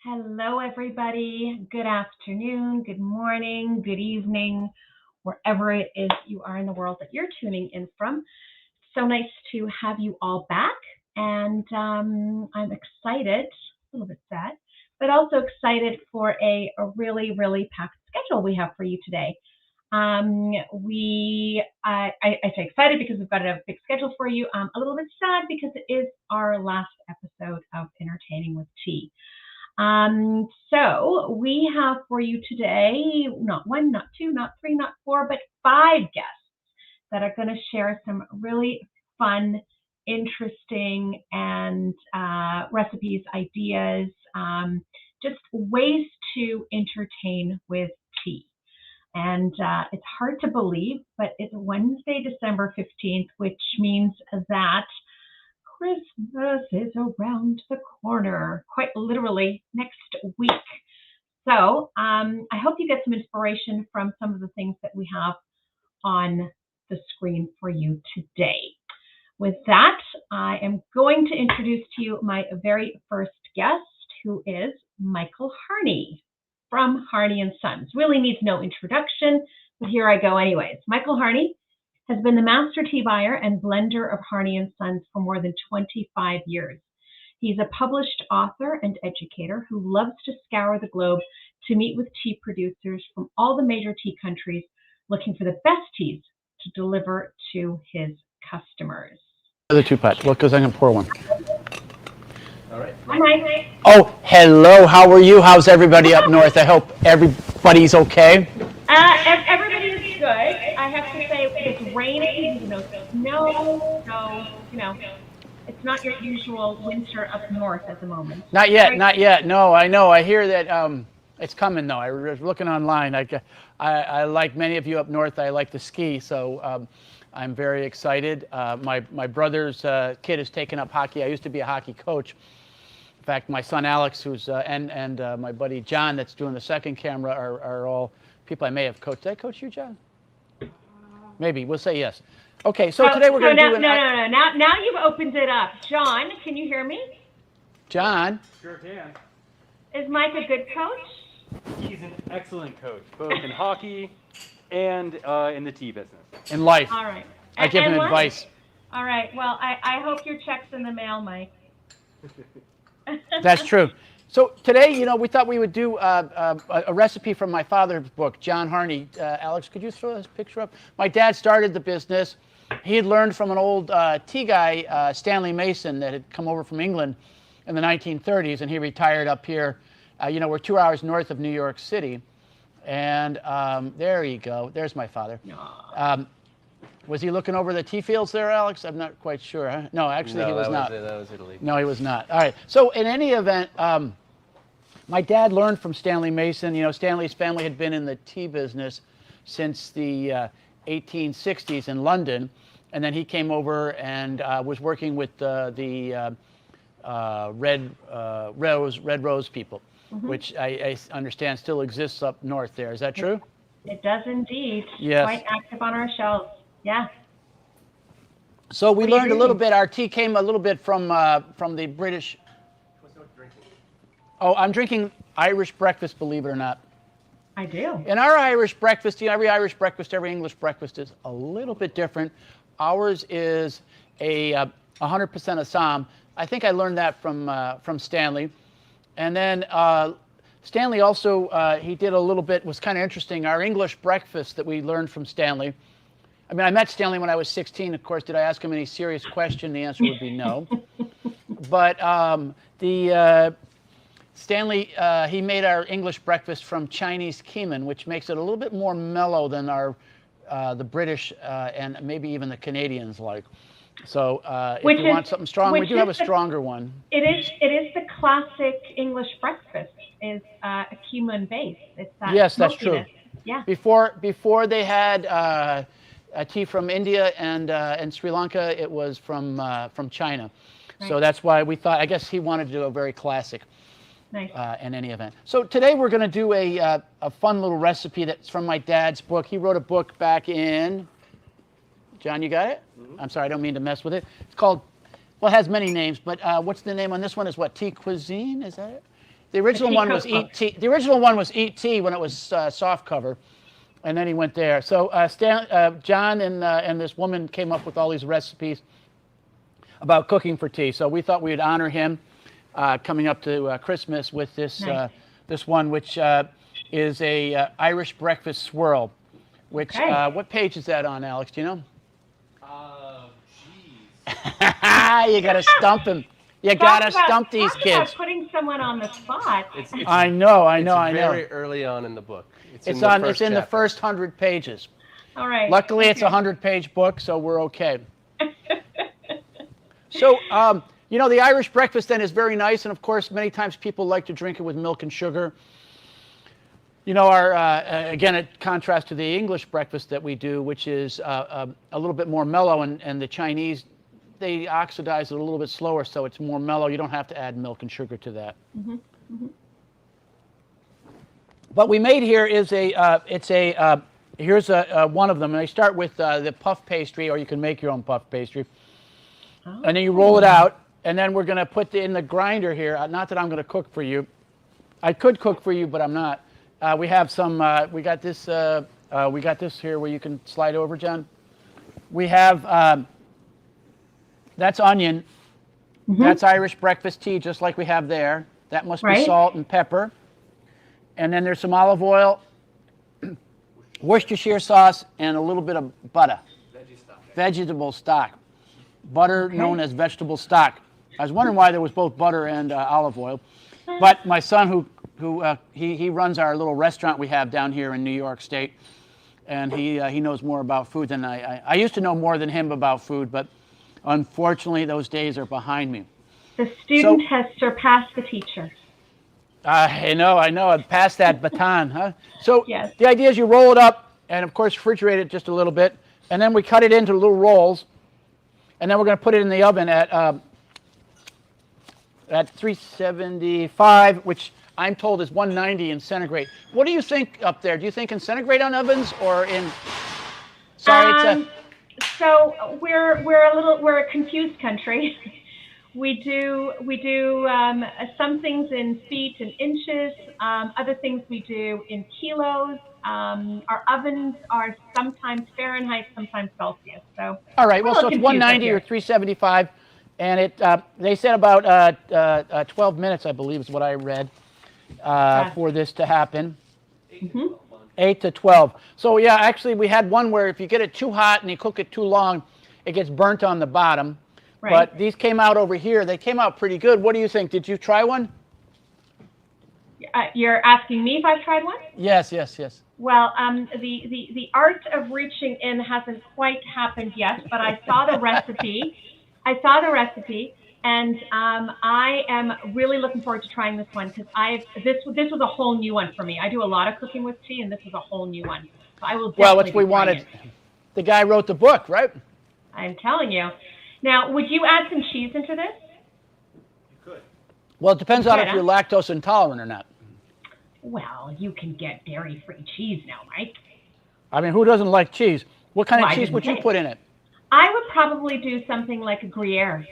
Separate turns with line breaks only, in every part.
Hello, everybody. Good afternoon, good morning, good evening, wherever it is you are in the world that you're tuning in from. So nice to have you all back. And I'm excited, a little bit sad, but also excited for a really, really packed schedule we have for you today. I say excited because we've got a big schedule for you. A little bit sad because it is our last episode of Entertaining with Tea. So we have for you today, not one, not two, not three, not four, but five guests that are going to share some really fun, interesting, and recipes, ideas, just ways to entertain with tea. And it's hard to believe, but it's Wednesday, December 15th, which means that Christmas is around the corner, quite literally next week. So I hope you get some inspiration from some of the things that we have on the screen for you today. With that, I am going to introduce to you my very first guest, who is Michael Harney from Harney and Sons. Really needs no introduction, but here I go anyways. Michael Harney has been the master tea buyer and blender of Harney and Sons for more than 25 years. He's a published author and educator who loves to scour the globe to meet with tea producers from all the major tea countries, looking for the best teas to deliver to his customers.
The two pot. Look, because I'm going to pour one.
All right.
Hi, Mike.
Oh, hello. How are you? How's everybody up north? I hope everybody's okay.
Everybody is good. I have to say it's raining, no, it's not your usual winter up north at the moment.
Not yet, not yet. No, I know. I hear that it's coming, though. I was looking online. I like many of you up north, I like to ski, so I'm very excited. My brother's kid has taken up hockey. I used to be a hockey coach. In fact, my son Alex, who's and my buddy John, that's doing the second camera, are all people I may have coached. Did I coach you, John? Maybe. We'll say yes. Okay, so today we're going to do...
No. Now you've opened it up. John, can you hear me?
John?
Sure can.
Is Mike a good coach?
He's an excellent coach, both in hockey and in the tea business.
In life.
All right.
I give him advice.
All right. Well, I hope your check's in the mail, Mike.
That's true. So today, we thought we would do a recipe from my father's book, John Harney. Alex, could you throw this picture up? My dad started the business. He had learned from an old tea guy, Stanley Mason, that had come over from England in the 1930s, and he retired up here. We're 2 hours north of New York City. And there you go. There's my father. Was he looking over the tea fields there, Alex? I'm not quite sure. Huh? No, actually, he was not.
That was Italy.
No, he was not. All right. So in any event, my dad learned from Stanley Mason. Stanley's family had been in the tea business since the 1860s in London. And then he came over and was working with the Red Rose people, which I understand still exists up north there. Is that true?
It does indeed.
Yes.
Quite active on our shelves. Yeah.
So we learned a little bit. Our tea came a little bit from the British.
What's not drinking?
Oh, I'm drinking Irish breakfast, believe it or not.
I do.
In our Irish breakfast, every Irish breakfast, every English breakfast is a little bit different. Ours is a 100% Assam. I think I learned that from Stanley. And then Stanley also, he did a little bit, was kind of interesting. Our English breakfast that we learned from Stanley. I mean, I met Stanley when I was 16. Of course, did I ask him any serious question? The answer would be no. But Stanley, he made our English breakfast from Chinese cumin, which makes it a little bit more mellow than the British and maybe even the Canadians like. So if you want something strong, we do have a stronger one.
It is the classic English breakfast, is a cumin base. It's that
yes, that's true.
Yeah.
Before they had a tea from India and Sri Lanka, it was from China. Right. So that's why we thought, I guess he wanted to do a very classic.
Nice.
In any event. So today we're going to do a fun little recipe that's from my dad's book. He wrote a book back in, John, you got it? Mm-hmm. I'm sorry, I don't mean to mess with it. It's called, well, it has many names, but what's the name on this one? Is what, Tea Cuisine? Is that it? The original
tea
one was
cookbook.
Eat Tea. The original one was Eat Tea when it was soft cover, and then he went there. So John and this woman came up with all these recipes about cooking for tea. So we thought we'd honor him coming up to Christmas with this
Nice.
this one, which is a Irish breakfast swirl. Which
Okay.
what page is that on, Alex? Do you know?
Jeez.
You gotta stump him. You gotta stump these
talk
kids.
about putting someone on the spot.
I know.
It's very early on in the book. It's in
the first 100 pages.
All right.
Luckily, it's a 100-page book, so we're okay. So, you know, the Irish breakfast then is very nice, and of course, many times people like to drink it with milk and sugar. You know, our again, it contrasts to the English breakfast that we do, which is a little bit more mellow, and the Chinese, they oxidize it a little bit slower, so it's more mellow. You don't have to add milk and sugar to that.
Mm-hmm. Mm-hmm.
What we made here is here's one of them, and I start with the puff pastry, or you can make your own puff pastry.
Oh.
And then you roll it out, and then we're going to put in the grinder here. Not that I'm going to cook for you. I could cook for you, but I'm not. We have some. We got this here where you can slide over, John. We have that's onion.
Mm-hmm.
That's Irish breakfast tea, just like we have there. That must be salt and pepper. And then there's some olive oil, Worcestershire sauce, and a little bit of butter. Vegetable stock. Butter known as vegetable stock. I was wondering why there was both butter and olive oil. But my son, who runs our little restaurant we have down here in New York State, and he knows more about food than I used to know more than him about food, but unfortunately those days are behind me.
The student has surpassed the teacher.
I know, I've passed that baton, huh? So
Yes.
the idea is you roll it up, and of course refrigerate it just a little bit, and then we cut it into little rolls, and then we're going to put it in the oven at 375, which I'm told is 190 in centigrade. What do you think up there? Do you think in centigrade on ovens or in? Sorry,
So we're a confused country. We do some things in feet and inches. Other things we do in kilos. Our ovens are sometimes Fahrenheit, sometimes Celsius. So
all right. Well, so it's 190 or 375, and it they said about 12 minutes, I believe, is what I read for this to happen. 8 to 12. So yeah, actually, we had one where if you get it too hot and you cook it too long, it gets burnt on the bottom.
Right.
But these came out over here. They came out pretty good. What do you think? Did you try one?
You're asking me if I've tried one?
Yes.
Well, the art of reaching in hasn't quite happened yet, but I saw the recipe. And I am really looking forward to trying this one because this was a whole new one for me. I do a lot of cooking with tea, and this was a whole new one. So I will definitely.
Well, which we wanted. The guy wrote the book, right?
I'm telling you. Now, would you add some cheese into this?
You could.
Well, it depends on if you're lactose intolerant or not.
Well, you can get dairy-free cheese now, Mike.
I mean, who doesn't like cheese? What kind of cheese would you put in it?
I would probably do something like a Gruyere.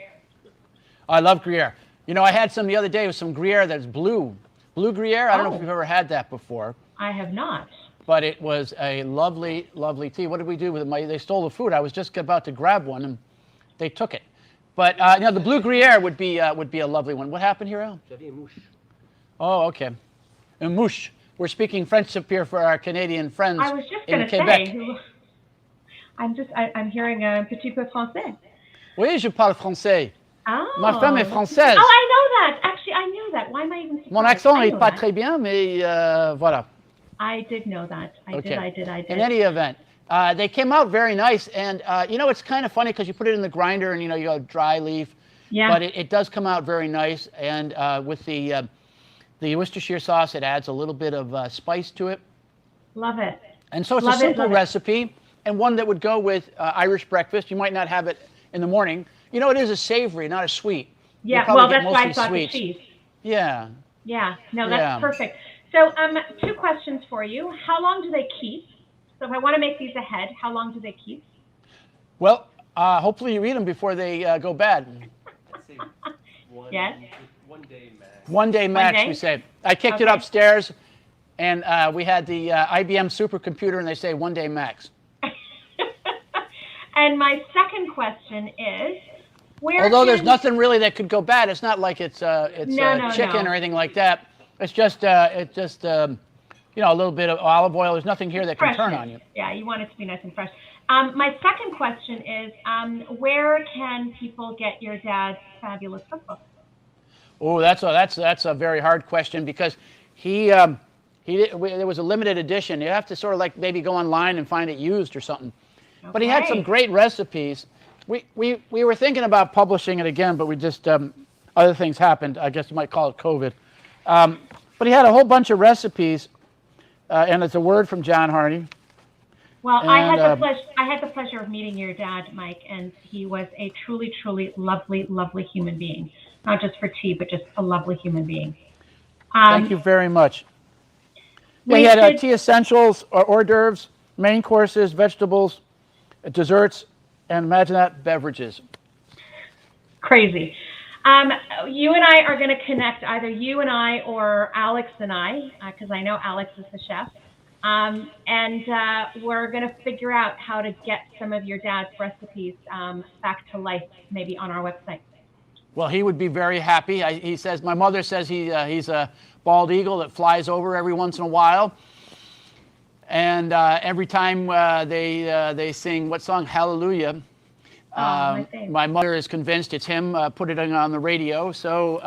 I love Gruyere. You know, I had some the other day with some Gruyere that's blue Gruyere. I don't know if you've ever had that before.
I have not.
But it was a lovely, lovely tea. What did we do with it? They stole the food. I was just about to grab one, and they took it. But you know, the blue Gruyere would be a lovely one. What happened here, Al? Oh, okay. Un mouche. We're speaking French up here for our Canadian friends
I was just
in
going to
Quebec.
say, I'm hearing un petit peu français.
Oui, je parle français.
Oh.
Ma femme est française.
Oh, I know that. Actually, I knew that. Why am I even surprised?
Mon accent n'est pas très bien, mais voilà.
I did know that. I did.
In any event, they came out very nice, and you know, it's kind of funny because you put it in the grinder, and you know, you go dry leaf.
Yeah.
But it does come out very nice, and with the Worcestershire sauce, it adds a little bit of spice to it.
Love it.
And so it's a simple recipe, and one that would go with Irish breakfast. You might not have it in the morning. You know, it is a savory, not a sweet.
Yeah, well, that's why I thought the cheese.
Yeah.
Yeah, no, that's perfect. So, 2 questions for you. How long do they keep? So if I want to make these ahead, how long do they keep?
Well, hopefully you eat them before they go bad.
I'd say
Yes?
1 1 day max.
1 day max,
day?
we say. I kicked it upstairs, and we had the IBM supercomputer, and they say 1 day max.
And my second question is,
although there's nothing really that could go bad, it's not like it's
No.
chicken or anything like that. It's just you know, a little bit of olive oil. There's nothing here that can turn on you.
Yeah, you want it to be nice and fresh. My second question is, where can people get your dad's fabulous cookbook?
Oh, that's a very hard question, because there was a limited edition. You have to sort of like maybe go online and find it used or something. Okay. But he had some great recipes. We were thinking about publishing it again, but we just other things happened. I guess you might call it COVID. But he had a whole bunch of recipes, and it's a word from John Harney.
Well, I had the pleasure of meeting your dad, Mike, and he was a truly, truly lovely, lovely human being. Not just for tea, but just a lovely human being.
Thank you very much. Yeah, he had tea essentials, hors d'oeuvres, main courses, vegetables, desserts, and imagine that, beverages.
Crazy. You and I are going to connect, either you and I or Alex and I, because I know Alex is the chef. And we're going to figure out how to get some of your dad's recipes back to life, maybe on our website.
Well, he would be very happy. He says, my mother says he's a bald eagle that flies over every once in a while. And every time they sing, what song? Hallelujah. My mother is convinced it's him putting it on the radio. So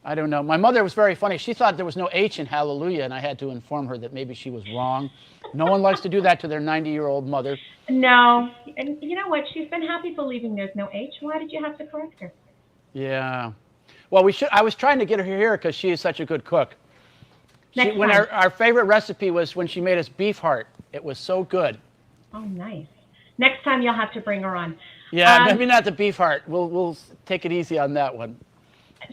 I don't know. My mother was very funny. She thought there was no H in hallelujah, and I had to inform her that maybe she was wrong. No one likes to do that to their 90-year-old mother.
No. And you know what? She's been happy believing there's no H. Why did you have to correct her?
Yeah. Well, I was trying to get her here because she is such a good cook. When our favorite recipe was when she made us beef heart. It was so good.
Oh, nice. Next time you'll have to bring her on.
Yeah, maybe not the beef heart. We'll take it easy on that one.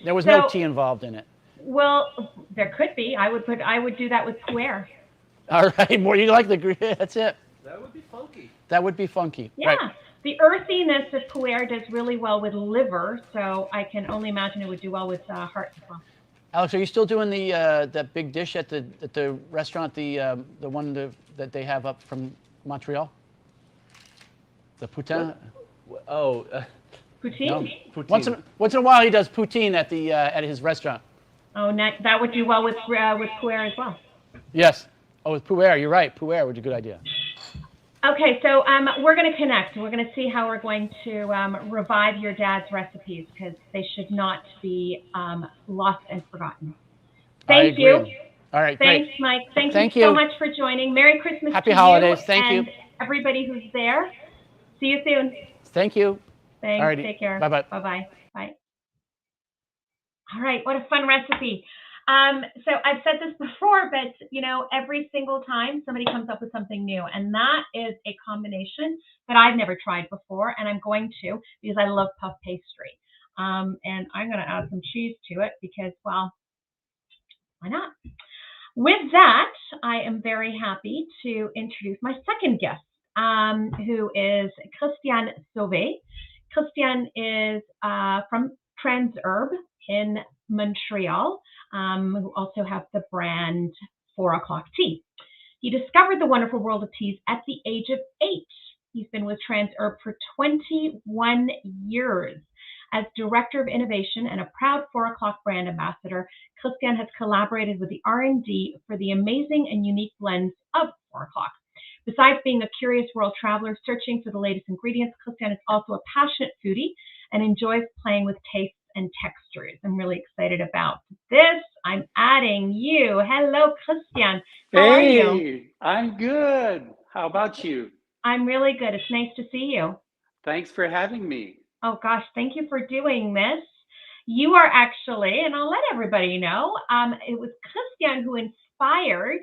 There was no tea involved in it.
Well, there could be. I would do that with Pu-erh.
All right, more you like the that's it.
That would be funky.
That would be funky.
Yeah. Right. The earthiness of Pu-erh does really well with liver, so I can only imagine it would do well with heart as well.
Alex, are you still doing that big dish at the restaurant, the one that they have up from Montreal? The poutine?
Poutine?
No. Poutine. Once in a while, he does poutine at his restaurant.
Oh, that would do well with Pu-erh as well.
Yes. Oh, with Pu-erh, you're right. Pu-erh would be a good idea.
Okay, so we're going to connect. We're going to see how we're going to revive your dad's recipes, because they should not be lost and forgotten. Thank you.
All right,
Thanks,
great.
Mike. Thank you so much for joining. Merry Christmas
Happy
to
holidays.
you
Thank
and
you.
everybody who's there. See you soon.
Thank you.
Thanks.
Alrighty.
Take care.
Bye-bye.
Bye-bye. Bye. All right, what a fun recipe. So I've said this before, but every single time somebody comes up with something new, and that is a combination that I've never tried before, and I'm going to, because I love puff pastry. And I'm going to add some cheese to it because, well, why not? With that, I am very happy to introduce my second guest, who is Christian Sauve. Christian is from Transherb in Montreal, who also have the brand 4 O'Clock Tea. He discovered the wonderful world of teas at the age of 8. He's been with Transherb for 21 years. As Director of Innovation and a proud 4 O'Clock brand ambassador, Christian has collaborated with the R&D for the amazing and unique blends of 4 O'Clock. Besides being a curious world traveler searching for the latest ingredients, Christian is also a passionate foodie and enjoys playing with tastes and textures. I'm really excited about this. I'm adding you. Hello, Christian. How are you?
Hey, I'm good. How about you?
I'm really good. It's nice to see you.
Thanks for having me.
Oh, gosh, thank you for doing this. You are actually, and I'll let everybody know, it was Christian who inspired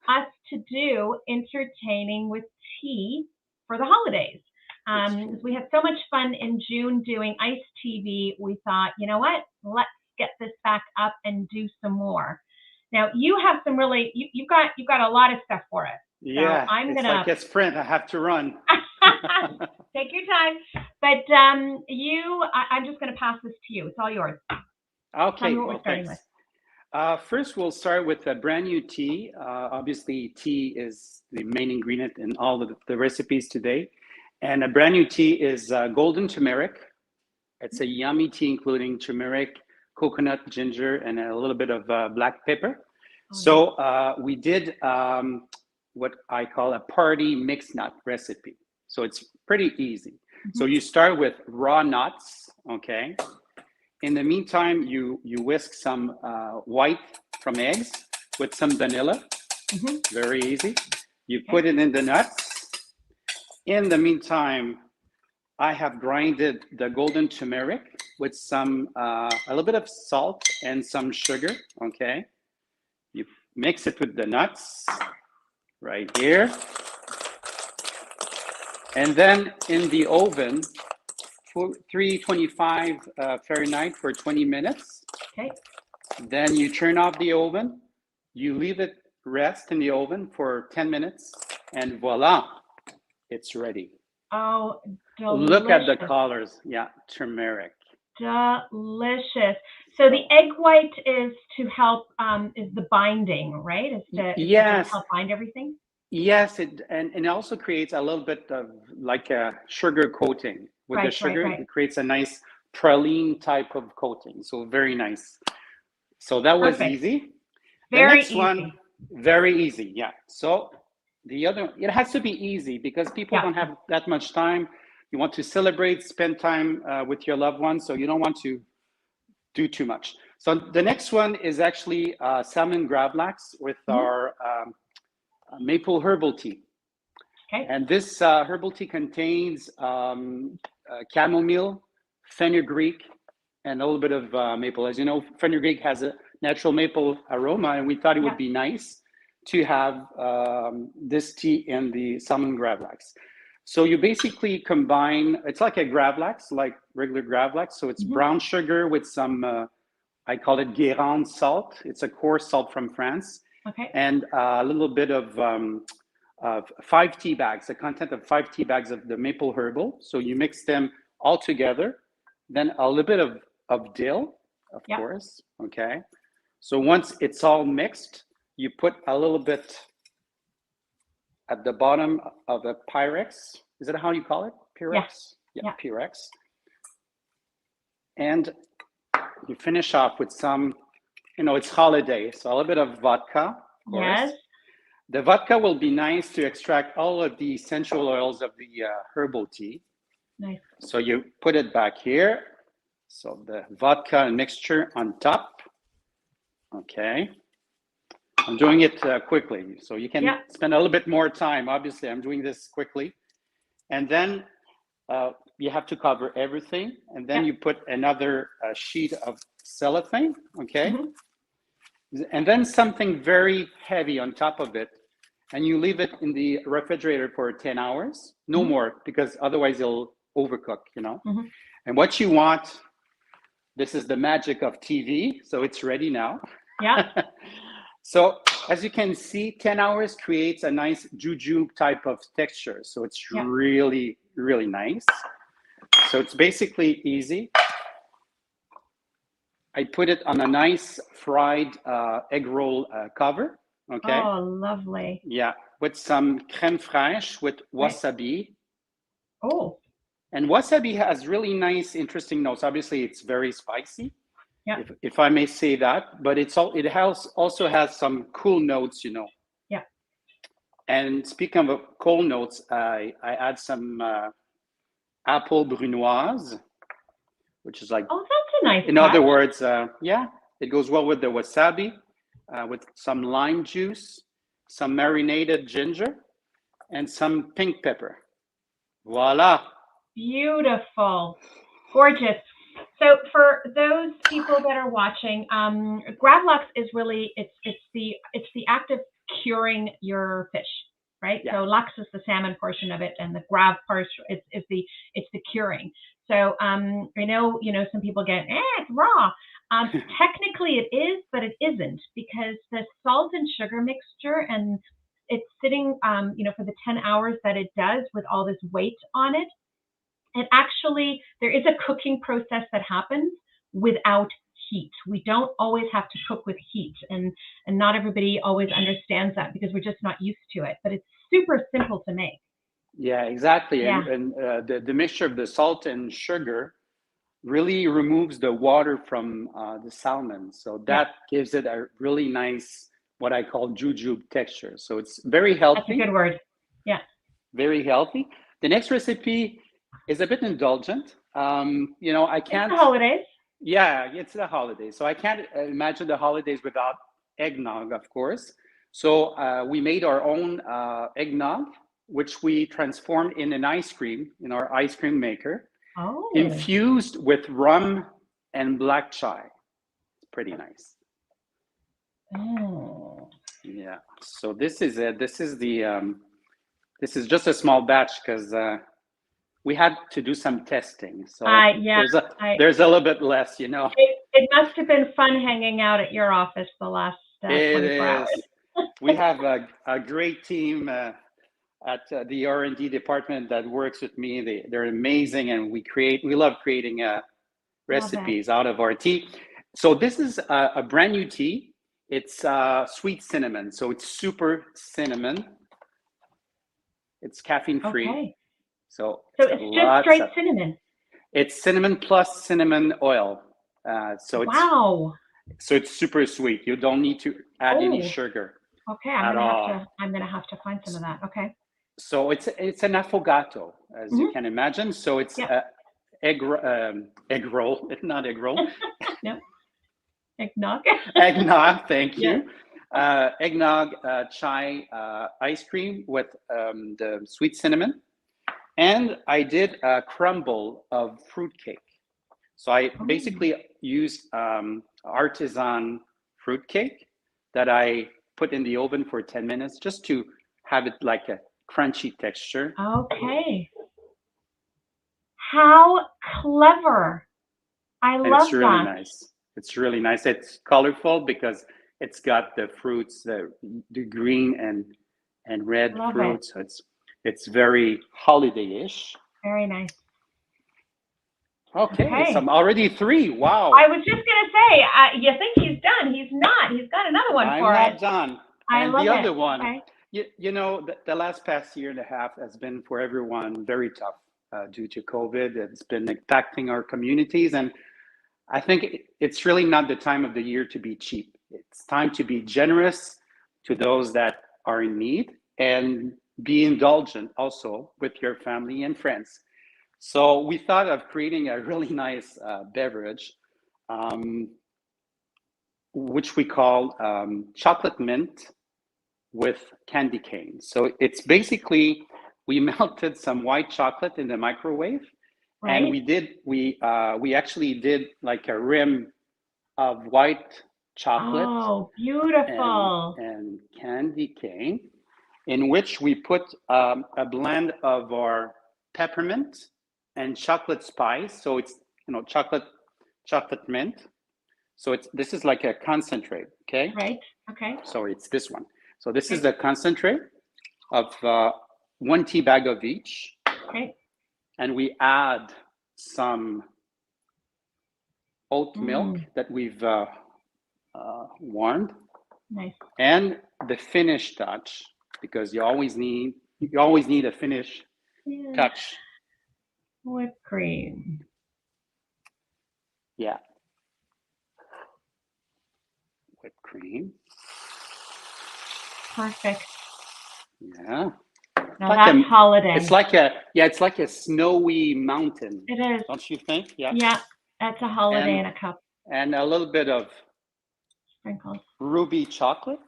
us to do Entertaining with Tea for the holidays. We had so much fun in June doing Ice TV. We thought, you know what? Let's get this back up and do some more. Now you have some really, you've got a lot of stuff for us.
Yeah,
so
it's like a sprint. I have to run.
Take your time. But I'm just going to pass this to you. It's all yours. Tell
Okay,
me what we're
well,
starting
thanks.
with.
First, we'll start with a brand new tea. Obviously, tea is the main ingredient in all of the recipes today. And a brand new tea is golden turmeric. It's a yummy tea, including turmeric, coconut, ginger, and a little bit of black pepper.
Oh,
So we did what I call a party mixed nut recipe. So it's pretty easy. So you start with raw nuts, okay? In the meantime, you whisk some white from eggs with some vanilla. Very easy. You put it in the nuts. In the meantime, I have grinded the golden turmeric with some a little bit of salt and some sugar. Okay, you mix it with the nuts right here, and then in the oven for 325 Fahrenheit for 20 minutes.
Okay.
Then you turn off the oven, you leave it rest in the oven for 10 minutes, and voila, it's ready.
Oh, delicious.
Look at the colors. Yeah, turmeric.
Delicious. So the egg white is to help, is the binding, right? Is to
Yes.
help bind everything?
Yes, and it also creates a little bit of like a sugar coating. With the sugar, it creates a nice praline type of coating. So very nice. So that was easy.
Very
the next
easy.
one, very easy. Yeah. So the other, it has to be easy because people don't have that much time. You want to celebrate, spend time with your loved ones. So you don't want to do too much. So the next one is actually salmon gravlax with our maple herbal tea.
Okay.
And this herbal tea contains chamomile, fenugreek, and a little bit of maple. As you know, fenugreek has a natural maple aroma, and we thought it would be nice to have this tea in the salmon gravlax. So you basically combine, it's like a gravlax, like regular gravlax. So it's brown sugar with some, I call it Guérande salt. It's a coarse salt from France.
Okay.
And a little bit of 5 tea bags, the content of 5 tea bags of the maple herbal. So you mix them all together. Then a little bit of dill, of course. Okay. So once it's all mixed, you put a little bit at the bottom of a Pyrex. Is that how you call it? Pyrex? Yeah, Pyrex. And you finish off with some, you know, it's holiday, so a little bit of vodka, of course.
Yes.
The vodka will be nice to extract all of the essential oils of the herbal tea.
Nice.
So you put it back here. So the vodka mixture on top. Okay. I'm doing it quickly, so you can spend a little bit more time. Obviously, I'm doing this quickly. And then you have to cover everything. And then you put another sheet of cellophane, okay? And then something very heavy on top of it. And you leave it in the refrigerator for 10 hours. No more, because otherwise it'll overcook, you know? And what you want, this is the magic of TV. So it's ready now.
Yeah.
So as you can see, 10 hours creates a nice jujube type of texture. So it's really, really nice. So it's basically easy. I put it on a nice fried egg roll cover. Okay.
Oh, lovely.
Yeah, with some crème fraîche with wasabi.
Oh.
And wasabi has really nice, interesting notes. Obviously, it's very spicy.
Yeah.
If I may say that, but it also has some cool notes, you know.
Yeah.
And speaking of cool notes, I add some apple brunoise, which is like.
Oh, that's a nice.
In other words, it goes well with the wasabi, with some lime juice, some marinated ginger, and some pink pepper. Voila.
Beautiful, gorgeous. So for those people that are watching, gravlax is really it's the act of curing your fish, right?
Yeah.
So lax is the salmon portion of it, and the grav part is the curing. So I know some people get it's raw. Technically it is, but it isn't, because the salt and sugar mixture, and it's sitting for the 10 hours that it does with all this weight on it. And actually, there is a cooking process that happens without heat. We don't always have to cook with heat, and not everybody always understands that because we're just not used to it. But it's super simple to make.
Yeah, exactly.
Yeah.
And the mixture of the salt and sugar really removes the water from the salmon. So that gives it a really nice, what I call jujube texture. So it's very healthy.
That's a good word. Yeah.
Very healthy. The next recipe is a bit indulgent. You know, I can't.
It's the holidays.
Yeah, it's the holidays. So I can't imagine the holidays without eggnog, of course. So we made our own eggnog, which we transformed in an ice cream in our ice cream maker.
Oh.
Infused with rum and black chai. It's pretty nice.
Oh.
Yeah. So this is it. This is the this is just a small batch because we had to do some testing. So there's a little bit less, you know.
It must have been fun hanging out at your office the last 24 hours.
We have a great team at the R&D department that works with me. They're amazing, and we love creating recipes out of our tea. So this is a brand new tea. It's sweet cinnamon, so it's super cinnamon. It's caffeine free.
Okay.
So
it's just straight cinnamon.
It's cinnamon plus cinnamon oil. So it's super sweet. You don't need to add any sugar.
Okay, I'm gonna have to find some of that. Okay.
So it's an affogato, as you can imagine. So it's egg roll. It's not egg roll.
No. Eggnog.
Eggnog. Thank you. Eggnog chai ice cream with the sweet cinnamon, and I did a crumble of fruitcake. So I basically used artisan fruitcake that I put in the oven for 10 minutes just to have it like a crunchy texture.
Okay. How clever. I love that.
It's really nice. It's really nice. It's colorful because it's got the fruits, the green and red fruits. So it's very holiday-ish.
Very nice.
Okay. So I'm already 3. Wow.
I was just gonna say, you think he's done? He's not. He's got another one for us.
I'm not done.
I love
the
it.
other one.
Okay.
You know, the last past year and a half has been for everyone very tough due to COVID. It's been impacting our communities, and I think it's really not the time of the year to be cheap. It's time to be generous to those that are in need and be indulgent also with your family and friends. So we thought of creating a really nice beverage, which we call chocolate mint with candy cane. So it's basically, we melted some white chocolate in the microwave. Right. And we actually did like a rim of white chocolate.
Oh, beautiful.
And candy cane, in which we put a blend of our peppermint and chocolate spice. So it's, you know, chocolate mint. So this is like a concentrate, okay?
Right, okay.
So it's this one. So this is the concentrate of 1 tea bag of each.
Okay.
And we add some oat milk that we've warmed.
Nice.
And the finish touch, because you always need a finish touch.
Whipped cream.
Yeah. Whipped cream.
Perfect.
Yeah.
Now that's holiday.
It's like a snowy mountain.
It is.
Don't you think? Yeah.
Yeah, that's a holiday in a cup.
And a little bit of
sprinkles.
Ruby chocolate.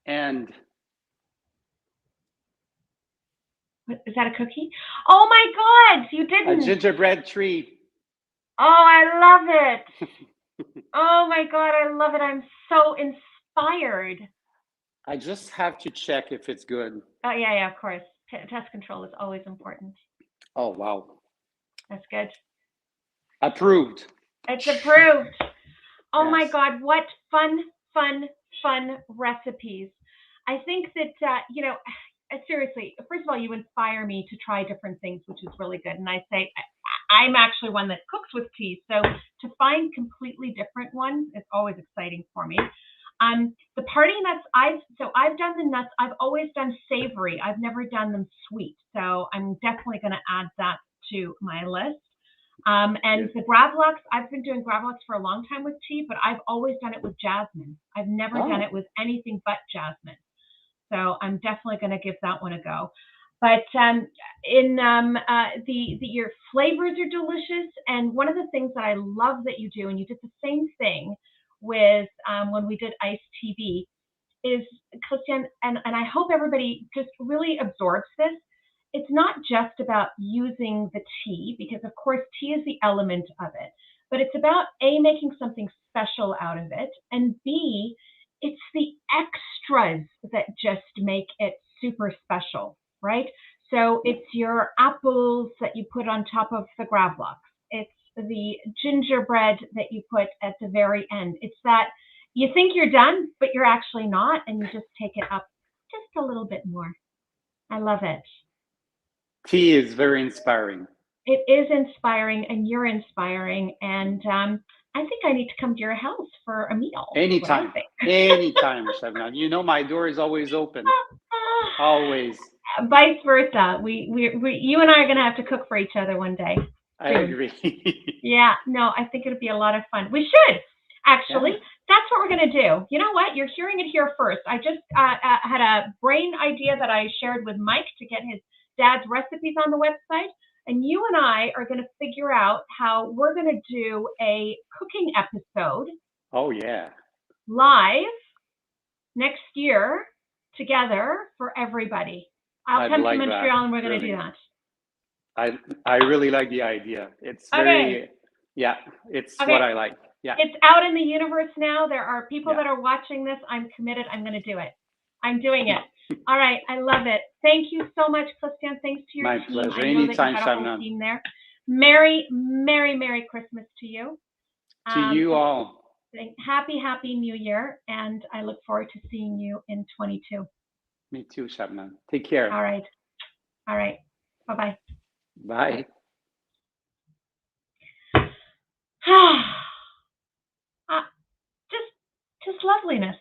And
is that a cookie? Oh my God, you didn't.
A gingerbread tree.
Oh, I love it. Oh my God, I love it. I'm so inspired.
I just have to check if it's good.
Oh, yeah, of course. Test control is always important.
Oh, wow.
That's good.
Approved.
It's approved. Oh
Yes.
my God, what fun recipes. I think that, seriously, first of all, you inspire me to try different things, which is really good. And I say, I'm actually one that cooks with tea. So to find completely different ones is always exciting for me. The party nuts, I've done the nuts. I've always done savory. I've never done them sweet. So I'm definitely going to add that to my list. And the gravlax, I've been doing gravlax for a long time with tea, but I've always done it with jasmine. I've never done it with anything but jasmine. So I'm definitely going to give that one a go. But your flavors are delicious. And one of the things that I love that you do, and you did the same thing with when we did iced TV, is, Christian, and I hope everybody just really absorbs this. It's not just about using the tea, because of course tea is the element of it, but it's about A, making something special out of it, and B, it's the extras that just make it super special, right? So it's your apples that you put on top of the gravlax. It's the gingerbread that you put at the very end. It's that you think you're done, but you're actually not, and you just take it up just a little bit more. I love it.
Tea is very inspiring.
It is inspiring, and you're inspiring, and I think I need to come to your house for a meal.
Anytime, anytime, Shabnam. You know my door is always open. Always.
Vice versa. You and I are going to have to cook for each other one day.
I agree.
Yeah, no, I think it'd be a lot of fun. We should, actually. Yeah. That's what we're going to do. You know what? You're hearing it here first. I just had a brain idea that I shared with Mike to get his dad's recipes on the website. And you and I are going to figure out how we're going to do a cooking episode.
Oh, yeah.
Live next year together for everybody. I'll come to Montreal and we're going to do that.
I really like the idea. It's very, it's what I like. Yeah.
It's out in the universe now. There are people that are watching this. I'm committed. I'm going to do it. I'm doing it. All right. I love it. Thank you so much, Christian. Thanks to your team.
My pleasure.
I know
Anytime,
that you got a whole team there. Merry, Merry, Merry Christmas to you.
To you all.
Happy, Happy New Year. And I look forward to seeing you in 22.
Me too, Shabnam. Take care.
All right. All right. Bye-bye.
Bye.
Just loveliness.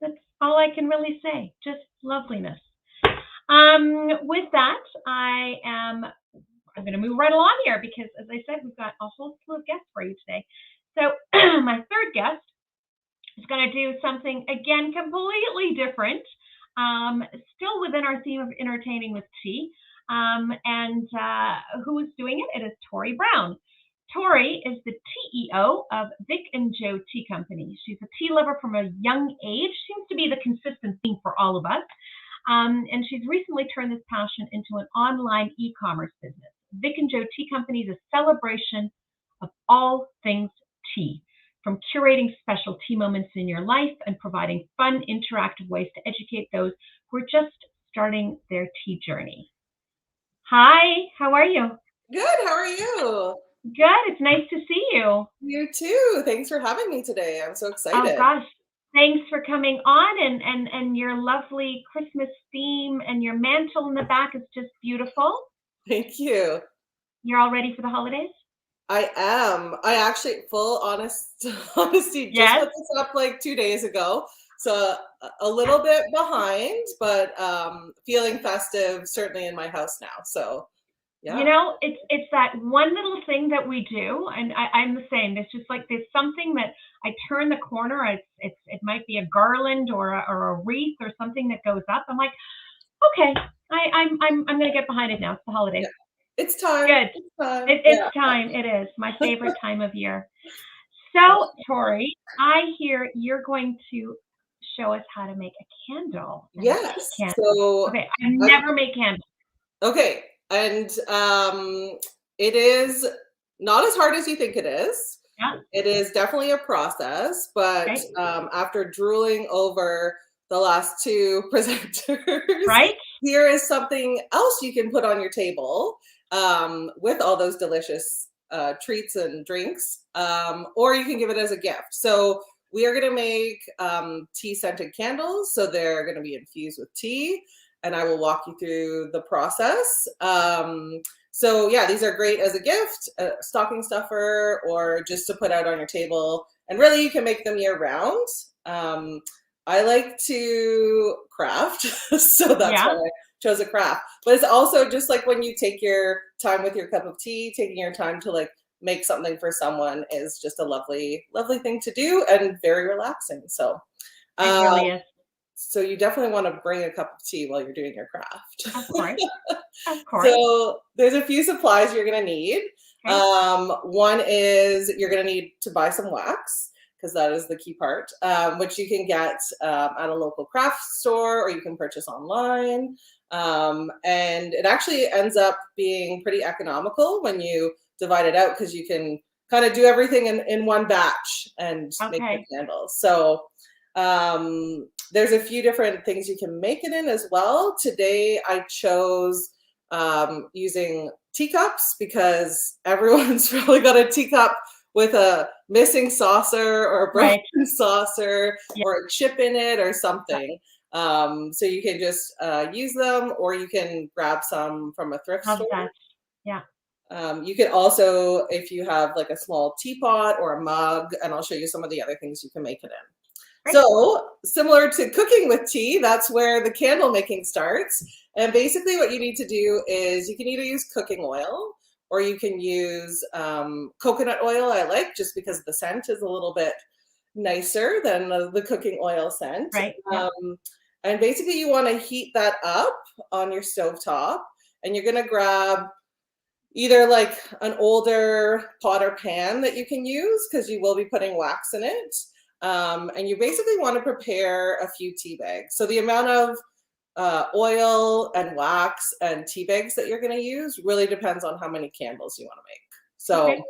That's all I can really say. Just loveliness. With that, I'm going to move right along here because, as I said, we've got a whole slew of guests for you today. So my third guest is going to do something, again, completely different, still within our theme of entertaining with tea. And who is doing it? It is Tory Braun. Tory is the CEO of Vic Jo Tea Company. She's a tea lover from a young age. Seems to be the consistent theme for all of us. And she's recently turned this passion into an online e-commerce business. Vic Jo Tea Company is a celebration of all things tea, from curating special tea moments in your life and providing fun, interactive ways to educate those who are just starting their tea journey. Hi, how are you?
Good, how are you?
Good, it's nice to see you.
You too. Thanks for having me today. I'm so excited.
Oh gosh, thanks for coming on, and your lovely Christmas theme and your mantle in the back is just beautiful.
Thank you.
You're all ready for the holidays?
I am. I actually, full honesty, just put this up like 2 days ago. So a little bit behind, but feeling festive, certainly in my house now. So yeah.
You know, it's that one little thing that we do, and I'm the same. It's just like there's something that I turn the corner. It might be a garland or a wreath or something that goes up. I'm like, okay, I'm gonna get behind it now. It's the holidays.
Yeah. It's time.
Good.
It's time.
It's time. It is my favorite time of year. So, Tory, I hear you're going to show us how to make a candle.
Yes.
So okay, I never make candles.
Okay. And it is not as hard as you think it is.
Yeah.
It is definitely a process, but after drooling over the last two presenters, here is something else you can put on your table with all those delicious treats and drinks, or you can give it as a gift. So we are going to make tea-scented candles. So they're going to be infused with tea. And I will walk you through the process. So yeah, these are great as a gift, a stocking stuffer, or just to put out on your table. And really, you can make them year round. I like to craft, so that's why I chose a craft. But it's also just like when you take your time with your cup of tea, taking your time to like make something for someone is just a lovely, lovely thing to do and very relaxing. So
it really is.
So you definitely want to bring a cup of tea while you're doing your craft.
Of course. Of course.
So there's a few supplies you're going to need. Okay. One is you're going to need to buy some wax, because that is the key part, which you can get at a local craft store, or you can purchase online. And it actually ends up being pretty economical when you divide it out, because you can kind of do everything in one batch and make the candles. So there's a few different things you can make it in as well. Today I chose using teacups, because everyone's probably got a teacup with a missing saucer or a broken saucer or a chip in it or something. So you can just use them, or you can grab some from a thrift store.
Yeah.
You can also, if you have like a small teapot or a mug, and I'll show you some of the other things you can make it in. So similar to cooking with tea, that's where the candle making starts. And basically what you need to do is you can either use cooking oil, or you can use coconut oil. I like, just because the scent is a little bit nicer than the cooking oil scent.
Right.
And basically you want to heat that up on your stovetop, and you're going to grab either like an older pot or pan that you can use, because you will be putting wax in it. And you basically want to prepare a few tea bags. So the amount of oil and wax and tea bags that you're going to use really depends on how many candles you want to make. So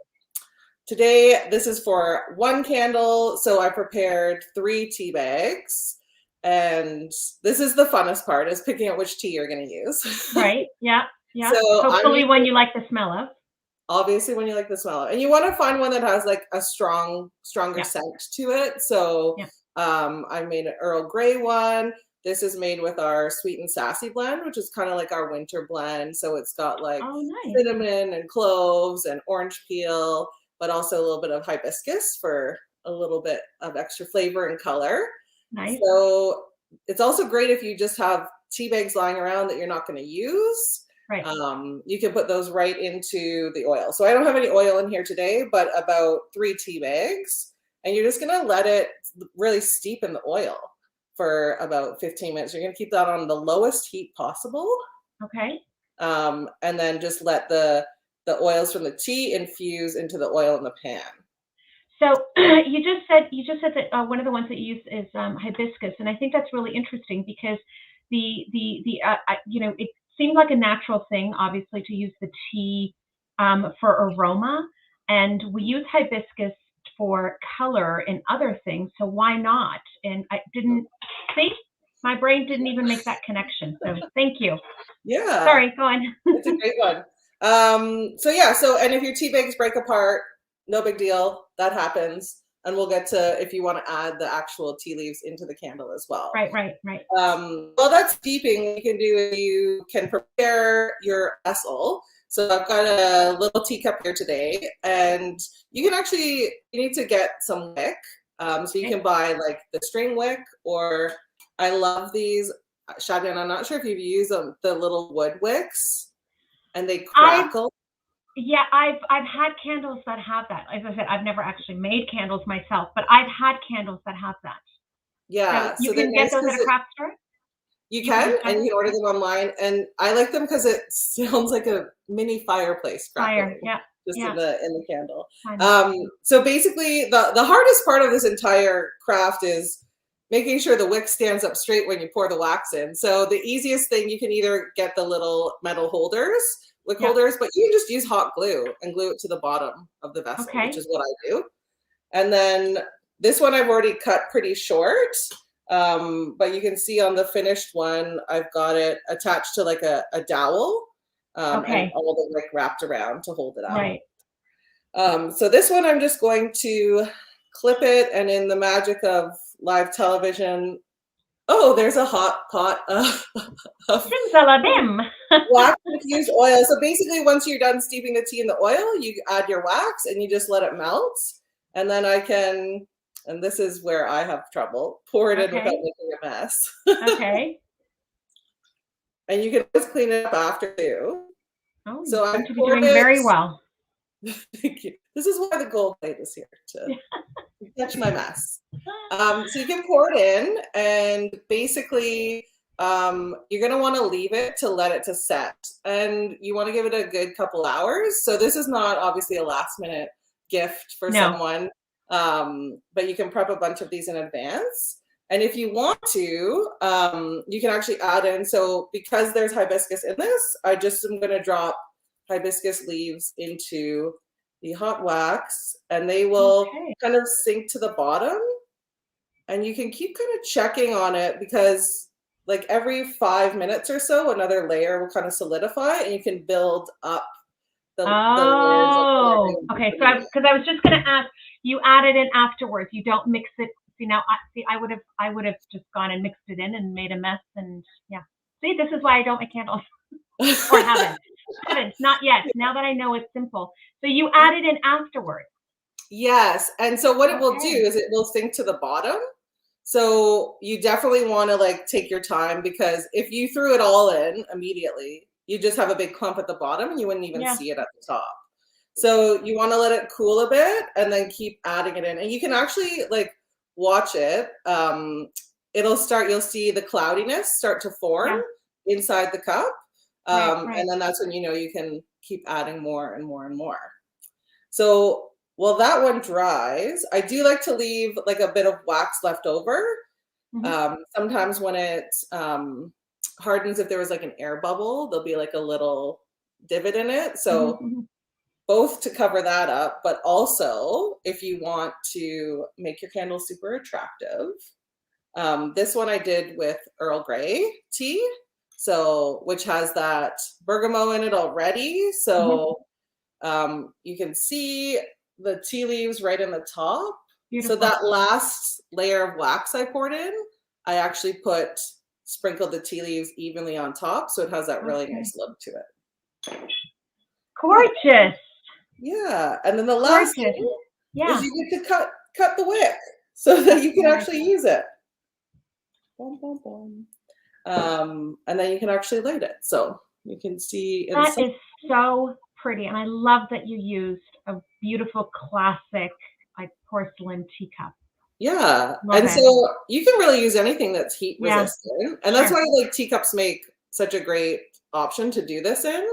today, this is for one candle. So I prepared 3 tea bags. And this is the funnest part, is picking out which tea you're going to use.
Right. Yeah. Yeah.
So
hopefully one you like the smell of.
Obviously when you like the smell of. And you want to find one that has like a stronger scent to it. So I made an Earl Grey one. This is made with our Sweet and Sassy blend, which is kind of like our winter blend. So it's got like cinnamon and cloves and orange peel, but also a little bit of hibiscus for a little bit of extra flavor and color.
Nice.
So it's also great if you just have tea bags lying around that you're not going to use.
Right.
You can put those right into the oil. So I don't have any oil in here today, but about 3 tea bags. And you're just going to let it really steep in the oil for about 15 minutes. You're going to keep that on the lowest heat possible.
Okay.
And then just let the oils from the tea infuse into the oil in the pan.
So you just said that one of the ones that you use is hibiscus, and I think that's really interesting, because it seemed like a natural thing, obviously, to use the tea for aroma, and we use hibiscus for color and other things. So why not? And I didn't see. My brain didn't even make that connection. So thank you.
Yeah.
Sorry, go on.
It's a great one. And if your tea bags break apart, no big deal. That happens. And we'll get to if you want to add the actual tea leaves into the candle as well.
Right.
Well, that's steeping. You can prepare your vessel. So I've got a little teacup here today, and you need to get some wick. So you can buy like the string wick, or I love these, Shadian, I'm not sure if you've used them, the little wood wicks, and they crackle.
I've had candles that have that. As I said, I've never actually made candles myself, but I've had candles that have that.
Yeah.
So you can get those at a craft store?
You can, and you can order them online. And I like them because it sounds like a mini fireplace crackling. Just in the candle. So basically, the hardest part of this entire craft is making sure the wick stands up straight when you pour the wax in. So the easiest thing, you can either get the little metal holders, wick holders, but you can just use hot glue and glue it to the bottom of the vessel, which is what I do. And then this one I've already cut pretty short, but you can see on the finished one, I've got it attached to like a dowel, and all the wick wrapped around to hold it out.
Right.
So this one, I'm just going to clip it, and in the magic of live television, Oh, there's a hot pot of
Simsalabim.
wax infused oil. So basically, once you're done steeping the tea in the oil, you add your wax and you just let it melt. And then I can, and this is where I have trouble, pour it in without making a mess.
Okay.
And you can always clean it up after too.
Oh,
so I'm
doing very well.
Thank you. This is why the gold plate is here to catch my mess. So you can pour it in, and basically you're going to want to leave it to let it to set, and you want to give it a good couple hours. So this is not obviously a last minute gift for someone, but you can prep a bunch of these in advance. And if you want to, you can actually add in, so because there's hibiscus in this, I just am going to drop hibiscus leaves into the hot wax, and they will kind of sink to the bottom. And you can keep kind of checking on it, because like every 5 minutes or so, another layer will kind of solidify, and you can build up the layers.
Okay. So because I was just going to ask, you add it in afterwards. You don't mix it. See, now, I would have just gone and mixed it in and made a mess. And yeah. See, this is why I don't make candles. Or haven't, not yet. Now that I know it's simple. So you add it in afterwards.
Yes. And so what it will do is it will sink to the bottom. So you definitely want to like take your time, because if you threw it all in immediately, you just have a big clump at the bottom and you wouldn't even see it at the top. So you want to let it cool a bit and then keep adding it in. And you can actually like watch it. It'll start, you'll see the cloudiness start to form inside the cup. And then that's when you know you can keep adding more and more and more. So while that one dries, I do like to leave like a bit of wax left over. Sometimes when it hardens, if there was like an air bubble, there'll be like a little divot in it. So both to cover that up, but also if you want to make your candle super attractive. This one I did with Earl Grey tea. So, which has that bergamot in it already. So you can see the tea leaves right in the top. Beautiful. So that last layer of wax I poured in, I actually sprinkled the tea leaves evenly on top. So it has that really nice look to it.
Gorgeous.
Yeah. And then the last thing is you get to cut the wick so that you can actually use it. Boom, boom, boom. And then you can actually light it. So you can see.
That is so pretty. And I love that you used a beautiful classic like porcelain teacup.
Yeah. And so you can really use anything that's heat resistant. And that's why like teacups make such a great option to do this in.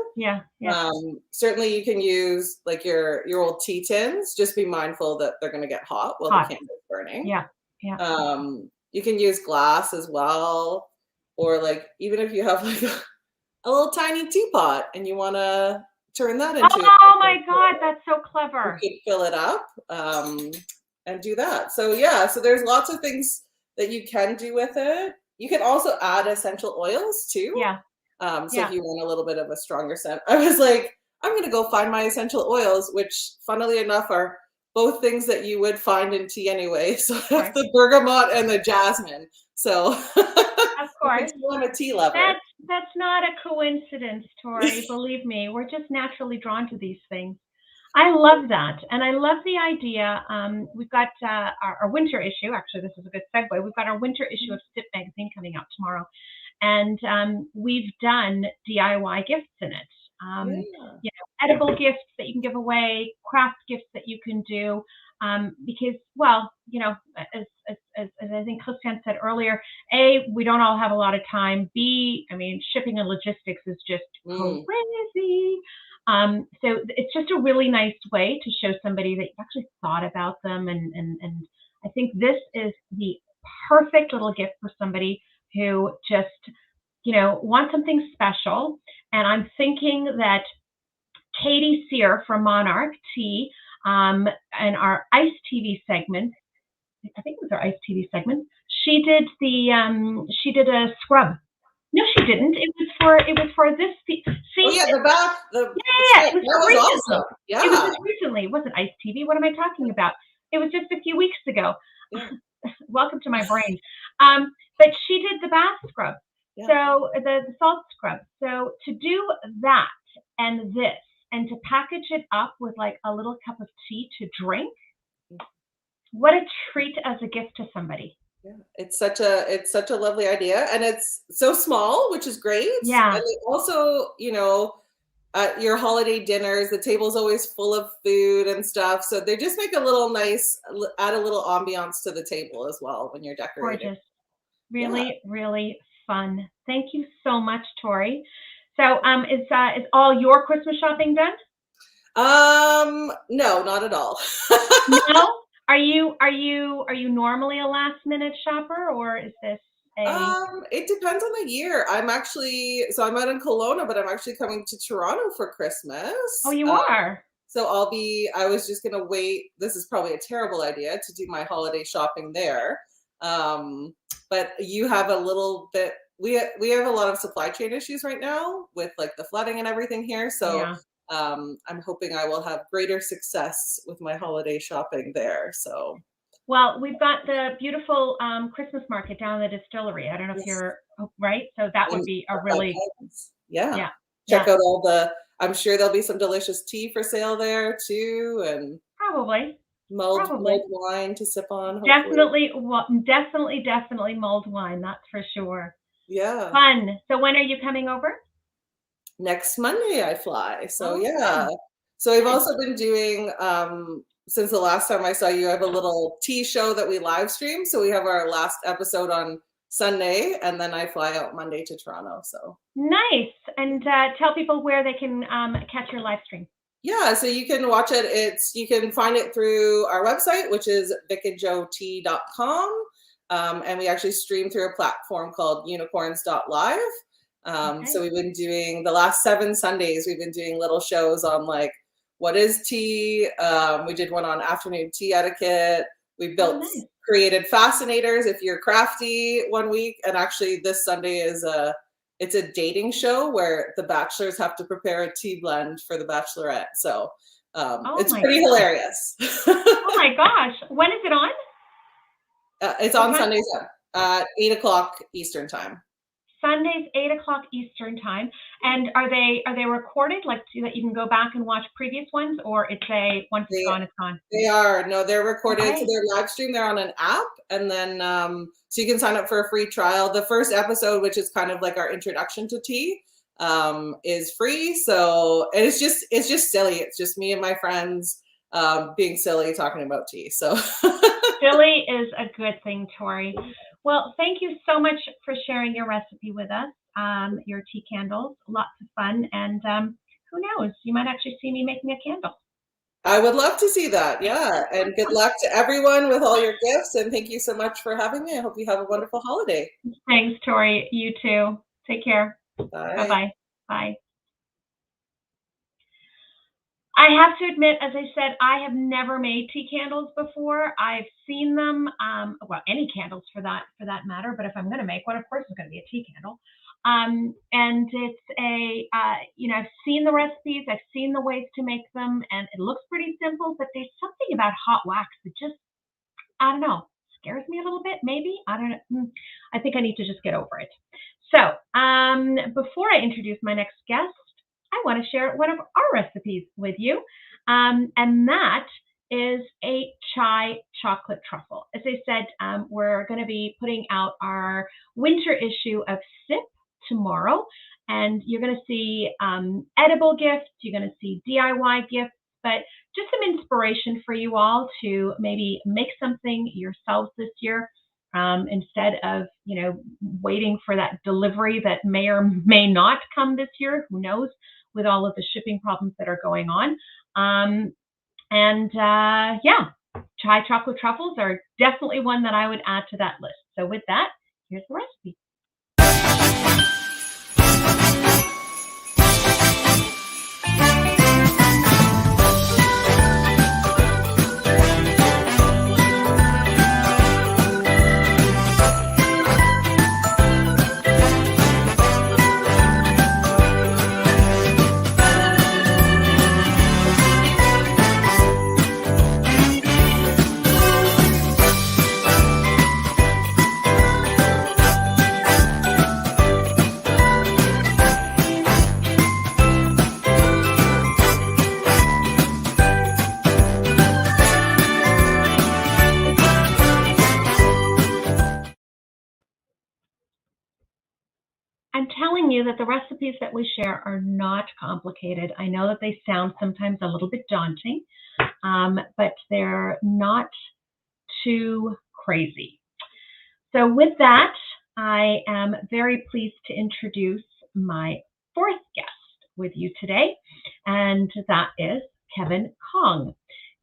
Certainly you can use like your old tea tins. Just be mindful that they're going to get hot while the candle's burning. You can use glass as well. Or like, even if you have like a little tiny teapot and you want to turn that into.
Oh my God, that's so clever.
You could fill it up and do that. So yeah, so there's lots of things that you can do with it. You can also add essential oils too. So if you want a little bit of a stronger scent. I was like, I'm going to go find my essential oils, which funnily enough are both things that you would find in tea anyway. So I have the bergamot and the jasmine. So
of course,
I'm a tea lover.
That's not a coincidence, Tori. Believe me, we're just naturally drawn to these things. I love that, and I love the idea. We've got our winter issue. Actually, this is a good segue. We've got our winter issue of Sip magazine coming out tomorrow, and we've done DIY gifts in it. You know, edible gifts that you can give away, craft gifts that you can do, because, well, you know, as I think Christian said earlier, A, we don't all have a lot of time. B, I mean, shipping and logistics is just crazy. So it's just a really nice way to show somebody that you actually thought about them, and I think this is the perfect little gift for somebody who just, you know, wants something special. And I'm thinking that Katie Sear from Monarch Tea and our Ice TV segment, I think it was our Ice TV segment, she did a scrub. No, she didn't. It was for this. See,
the back.
It was recently.
Awesome. Yeah.
It was just recently. It wasn't Ice TV. What am I talking about? It was just a few weeks ago. Welcome to my brain. But she did the bath scrub.
Yeah.
So the salt scrub. So to do that and this and to package it up with like a little cup of tea to drink, what a treat as a gift to somebody.
Yeah, it's such a lovely idea, and it's so small, which is great.
Yeah.
And also, you know, at your holiday dinners, the table's always full of food and stuff, so they just make a little nice, add a little ambiance to the table as well when you're decorating.
Gorgeous. Really, really fun. Thank you so much, Tori. So, is all your Christmas shopping done?
No, not at all.
No? Are you normally a last minute shopper, or is this
it depends on the year. I'm out in Kelowna, but I'm actually coming to Toronto for Christmas.
Oh, you are?
So I was just gonna wait. This is probably a terrible idea to do my holiday shopping there. But you have a little bit, we have a lot of supply chain issues right now with like the flooding and everything here. So yeah. I'm hoping I will have greater success with my holiday shopping there. So,
well, we've got the beautiful Christmas market down at the distillery. I don't know if you're right. So that would be a really
Check out I'm sure there'll be some delicious tea for sale there too, and
probably
mulled wine to sip on.
Hopefully. Definitely mulled wine. That's for sure.
Yeah.
Fun. So when are you coming over?
Next Monday I fly. So yeah. So I've also been doing, since the last time I saw you, I have a little tea show that we live stream. So we have our last episode on Sunday, and then I fly out Monday to Toronto. So
nice. And tell people where they can catch your live stream.
Yeah, so you can watch it. You can find it through our website, which is vicjotea.com. And we actually stream through a platform called unicorns.live. So we've been doing the last 7 Sundays, we've been doing little shows on like, what is tea? We did one on afternoon tea etiquette. We created fascinators if you're crafty one week. And actually this Sunday it's a dating show where the bachelors have to prepare a tea blend for the bachelorette. So it's pretty hilarious.
Oh my gosh. When is it on?
It's on Sundays at 8 o'clock Eastern time.
Sundays, 8 o'clock Eastern time. And are they recorded, like so that you can go back and watch previous ones, or once it's gone, it's gone? They are. No, they're recorded. Okay. So they're live streamed. They're on an app, and then so you can sign up for a free trial. The first episode, which is kind of like our introduction to tea, is free. So it's just silly. It's just me and my friends being silly talking about tea. So silly is a good thing, Tori. Well, thank you so much for sharing your recipe with us, your tea candles. Lots of fun. And who knows, you might actually see me making a candle. I would love to see that. Yeah. And good luck to everyone with all your gifts. And thank you so much for having me. I hope you have a wonderful holiday. Thanks, Tori. You too. Take care. Bye. Bye-bye. Bye. I have to admit, as I said, I have never made tea candles before. I've seen them, well, any candles for that matter. But if I'm going to make one, of course, it's going to be a tea candle. And it's I've seen the recipes, I've seen the ways to make them, and it looks pretty simple. But there's something about hot wax that just, I don't know, scares me a little bit. Maybe I don't know. I think I need to just get over it. So before I introduce my next guest, I want to share one of our recipes with you, and that is a chai chocolate truffle. As I said, we're going to be putting out our winter issue of SIP tomorrow, and you're going to see edible gifts, you're going to see DIY gifts, but just some inspiration for you all to maybe make something yourselves this year. Instead of, waiting for that delivery that may or may not come this year, who knows, with all of the shipping problems that are going on. Chai chocolate truffles are definitely one that I would add to that list. So with that, here's the recipe. I'm telling you that the recipes that we share are not complicated. I know that they sound sometimes a little bit daunting, but they're not too crazy. So with that, I am very pleased to introduce my fourth guest with you today, and that is Kevin Kong.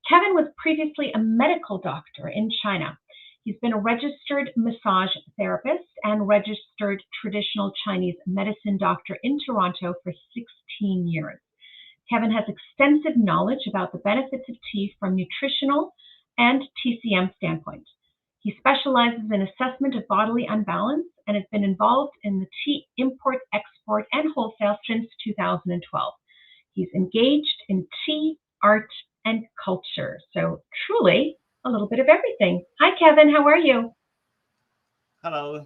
Kevin was previously a medical doctor in China. He's been a registered massage therapist and registered traditional Chinese medicine doctor in Toronto for 16 years. Kevin has extensive knowledge about the benefits of tea from nutritional and TCM standpoint. He specializes in assessment of bodily unbalance and has been involved in the tea import, export, and wholesale since 2012. He's engaged in tea, art, and culture. So truly a little bit of everything. Hi, Kevin. How are you?
Hello.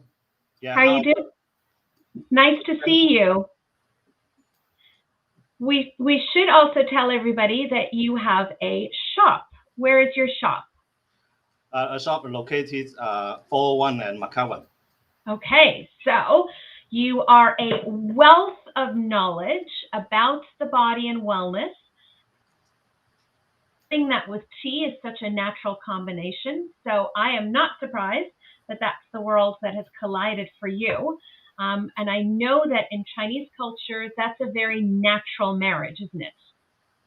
Yeah.
How are you doing? Nice to see you. We should also tell everybody that you have a shop. Where is your shop?
A shop located 401 and McCowan.
Okay, so you are a wealth of knowledge about the body and wellness. That with tea is such a natural combination. So I am not surprised that that's the world that has collided for you. And I know that in Chinese culture, that's a very natural marriage, isn't it?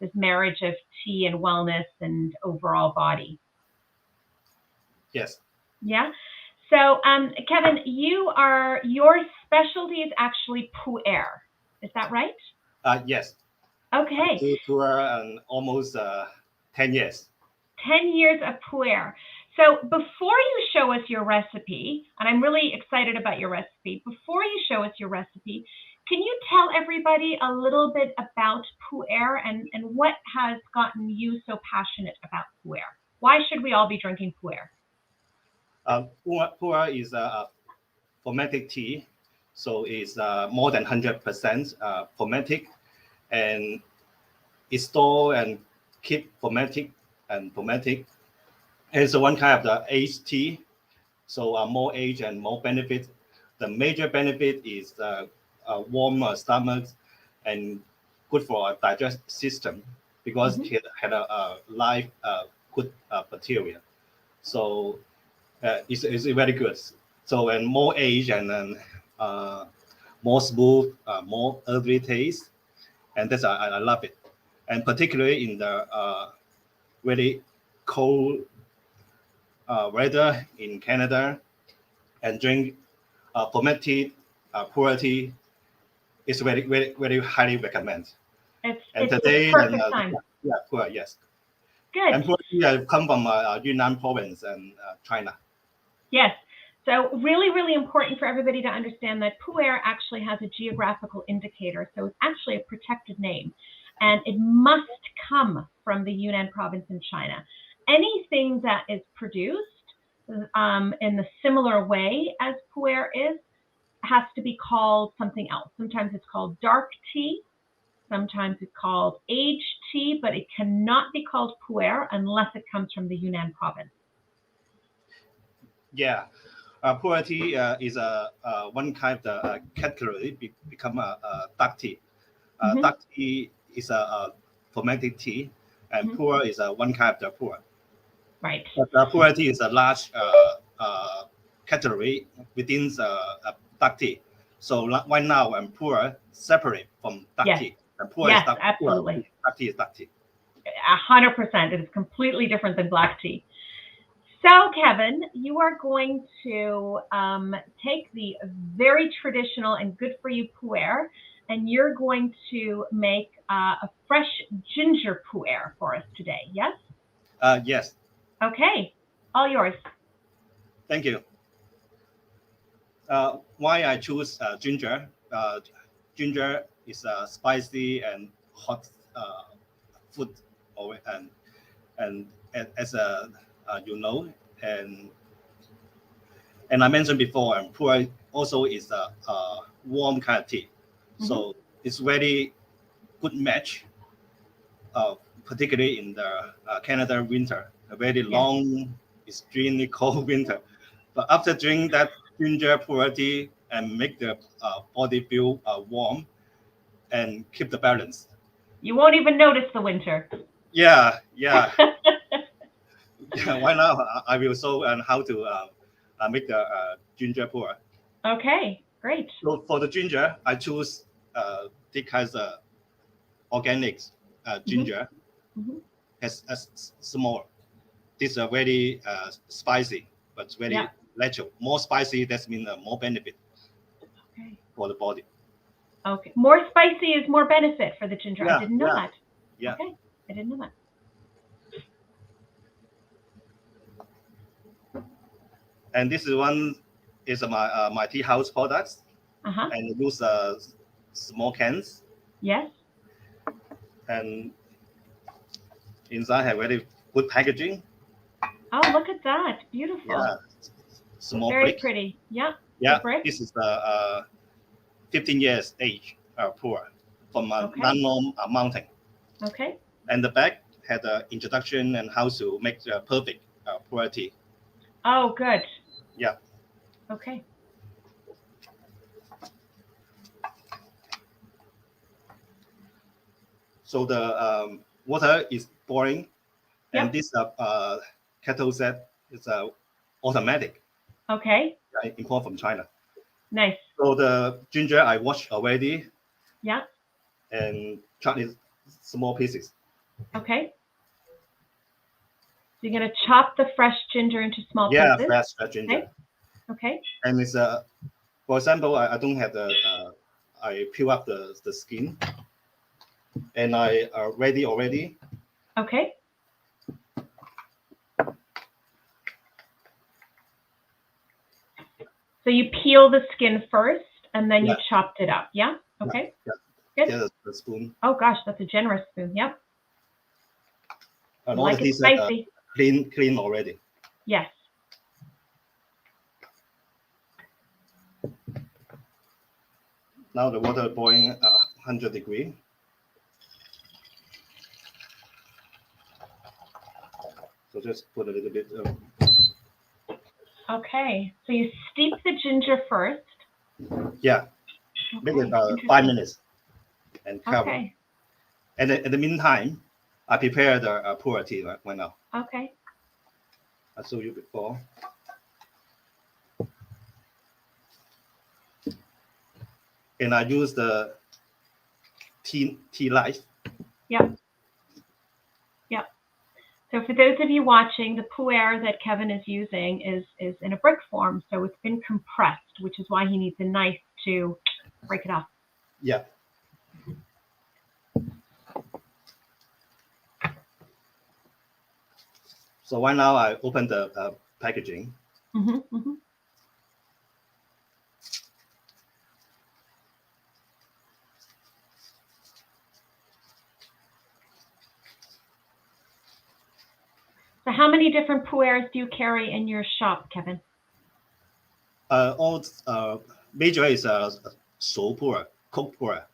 This marriage of tea and wellness and overall body.
Yes.
Yeah. So Kevin, your specialty is actually Pu-erh. Is that right?
Yes.
Okay.
Pu-erh and almost 10 years.
10 years of Pu-erh. So before you show us your recipe, and I'm really excited about your recipe, before you show us your recipe, can you tell everybody a little bit about Pu-erh and what has gotten you so passionate about Pu-erh? Why should we all be drinking Pu-erh?
Pu-erh is a fermented tea, so it's more than 100% fermented, and it's stored and keep fermenting and fermenting. It's one kind of the aged tea, so more age and more benefit. The major benefit is warm stomach and good for our digestive system because it had a live good bacteria. So it's very good. So and more age and then more smooth, more earthy taste, and that's I love it. And particularly in the very cold weather in Canada, and drink fermented Pu-erh tea is very, very, very highly recommend.
It's
today,
perfect time.
Yeah, Pu-erh, yes.
Good.
And Pu-erh come from Yunnan province and China.
Yes. So really, really important for everybody to understand that Pu-erh actually has a geographical indicator. So it's actually a protected name. And it must come from the Yunnan province in China. Anything that is produced in the similar way as Pu-erh is has to be called something else. Sometimes it's called dark tea. Sometimes it's called aged tea, but it cannot be called Pu-erh unless it comes from the Yunnan province.
Yeah. Pu-erh tea is one kind of category become a dark tea. Dark tea is a fermented tea, and Pu-erh is one kind of the Pu-erh.
Right.
But Pu-erh tea is a large category within dark tea. So right now, Pu-erh separate from dark tea. And Pu-erh is dark,
absolutely.
Dark tea is dark tea.
100%. It is completely different than black tea. So, Kevin, you are going to take the very traditional and good for you Pu-erh, and you're going to make a fresh ginger Pu-erh for us today, yes?
Yes.
Okay, all yours.
Thank you. Why I choose ginger? Ginger is spicy and hot food, and as you know, and I mentioned before, and Pu-erh also is a warm kind of tea, so it's very good match, particularly in the Canada winter, a very long, extremely cold winter. But after drinking that ginger Pu-erh tea, and make the body feel warm and keep the balance.
You won't even notice the winter.
Yeah. Yeah, why not? I will show how to make the ginger pu-erh.
Okay, great.
So for the ginger, I choose thick has organic ginger.
Mm-hmm.
Has small. This is very spicy, but very natural. More spicy, that means more benefit for the body.
Okay, more spicy is more benefit for the ginger.
Yeah,
I didn't know that.
Yeah.
Okay, I didn't know that.
And this is my tea house products. And use small cans.
Yes.
And inside have very good packaging.
Oh, look at that! Beautiful.
Yeah. Small
Very
brick.
pretty. Yeah.
Yeah. This is the 15 years age pu-erh from Nanyang mountain.
Okay.
And the back had an introduction and how to make the perfect pu-erh tea.
Oh, good.
Yeah.
Okay.
So the water is boiling, and this kettle set is automatic.
Okay.
Import from China.
Nice.
So the ginger I washed already.
Yeah.
And cut it small pieces.
Okay. So you're gonna chop the fresh ginger into small pieces.
Yeah, fresh ginger.
Okay.
And it's for example, I don't have the I peel up the skin, and I ready already.
Okay. So you peel the skin first, and then you chopped it up. Yeah. Okay.
Good. Yeah, the spoon.
Oh gosh, that's a generous spoon. Yep.
And
like it spicy.
Clean already.
Yes.
Now the water boiling 100 degrees. So just put a little bit.
Okay, so you steep the ginger first.
Yeah, make it 5 minutes and cover.
Okay.
And in the meantime, I prepare the pu-erh tea right now.
Okay.
I showed you before. And I use the tea light.
Yep. Yep. So for those of you watching, the pu-erh that Kevin is using is in a brick form, so it's been compressed, which is why he needs a knife to break it off.
Yeah. So right now I open the packaging.
So how many different pu-erhs do you carry in your shop, Kevin?
All major is Sauve pu-erh, cooked pu-erh.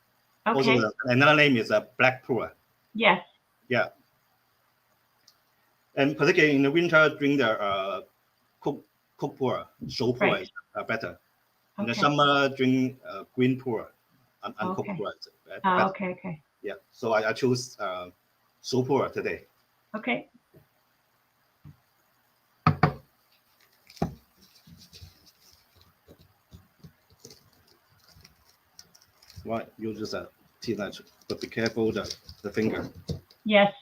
Okay.
Also another name is black pu-erh.
Yes.
Yeah. And particularly in the winter, drink the cooked pu-erh, Sauve pu-erh is better. In the summer, drink green pu-erh, uncooked pu-erh.
Okay.
Yeah. So I choose Sauve pu-erh today.
Okay.
Right, use just a tea knife, but be careful the finger.
Yes.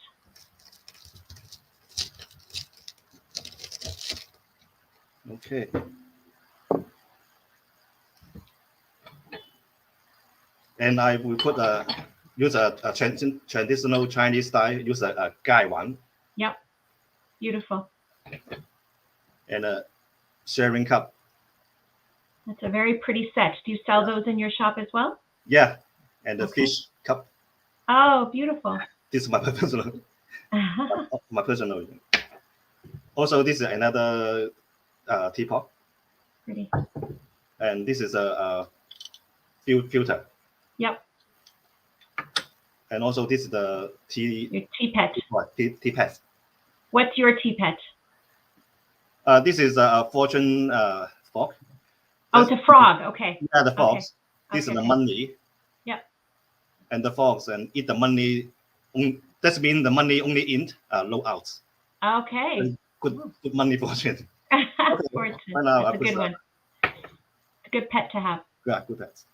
Okay. And I will put use a traditional Chinese style. Use a gai one.
Yep. Beautiful.
And a sharing cup.
That's a very pretty set. Do you sell those in your shop as well?
Yeah, and the fish cup.
Oh, beautiful.
This is my personal. My personal. Also, this is another teapot.
Pretty.
And this is a filter.
Yep.
And also, this is the tea.
Your tea pet.
Tea pet.
What's your tea pet?
This is a fortune fork.
Oh, it's a frog. Okay.
Yeah, the fox.
Okay.
This is the money.
Yep.
And the fox and eat the money. That means the money only in, no out.
Okay.
Good money fortune.
Fortune.
Now
That's a good one. It's a good pet to have.
Yeah, good pet.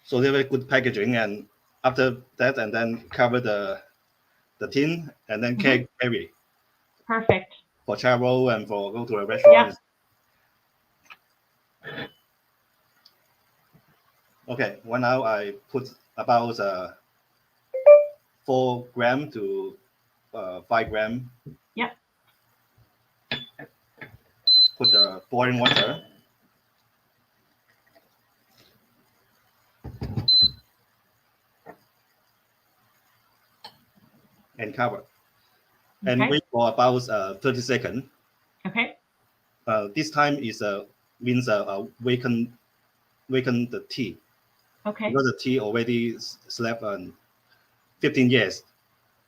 So they very good packaging, and after that, and then cover the tin, and then carry.
Perfect.
For travel and for go to a restaurant. Yeah. Okay, well now I put about 4 grams to 5 grams.
Yep.
Put the boiling water. And cover. And wait for about 30 seconds.
Okay.
This time is means waken the tea.
Okay.
Because the tea already slept 15 years.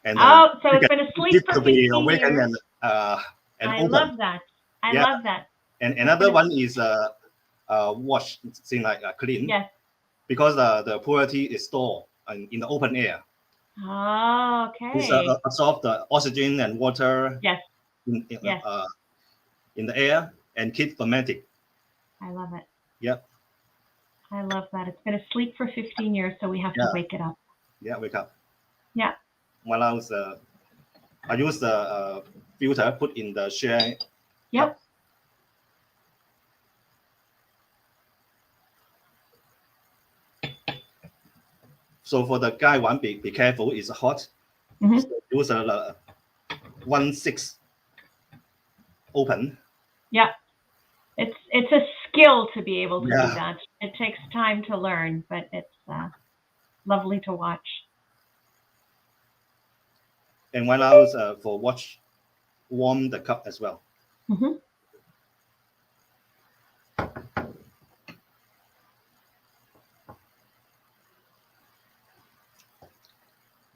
And
so it's been asleep for 15 years.
And
I
open.
love that. I love that.
And another one is wash, thing like clean.
Yes.
Because the purée tea is stored in the open air.
Oh, okay.
It's absorb the oxygen and water.
Yes.
In the air and keep fermenting.
I love it.
Yep.
I love that. It's been asleep for 15 years, so we have to wake it up.
Yeah, wake up.
Yeah.
When I use the filter put in the share.
Yep.
Cup. So for the guy one, be careful. It's hot.
Mm-hmm.
So use 1/6 open.
Yeah. It's a skill to be able to do that. It takes time to learn, but it's lovely to watch.
And when I was for warm the cup as well.
Mm-hmm.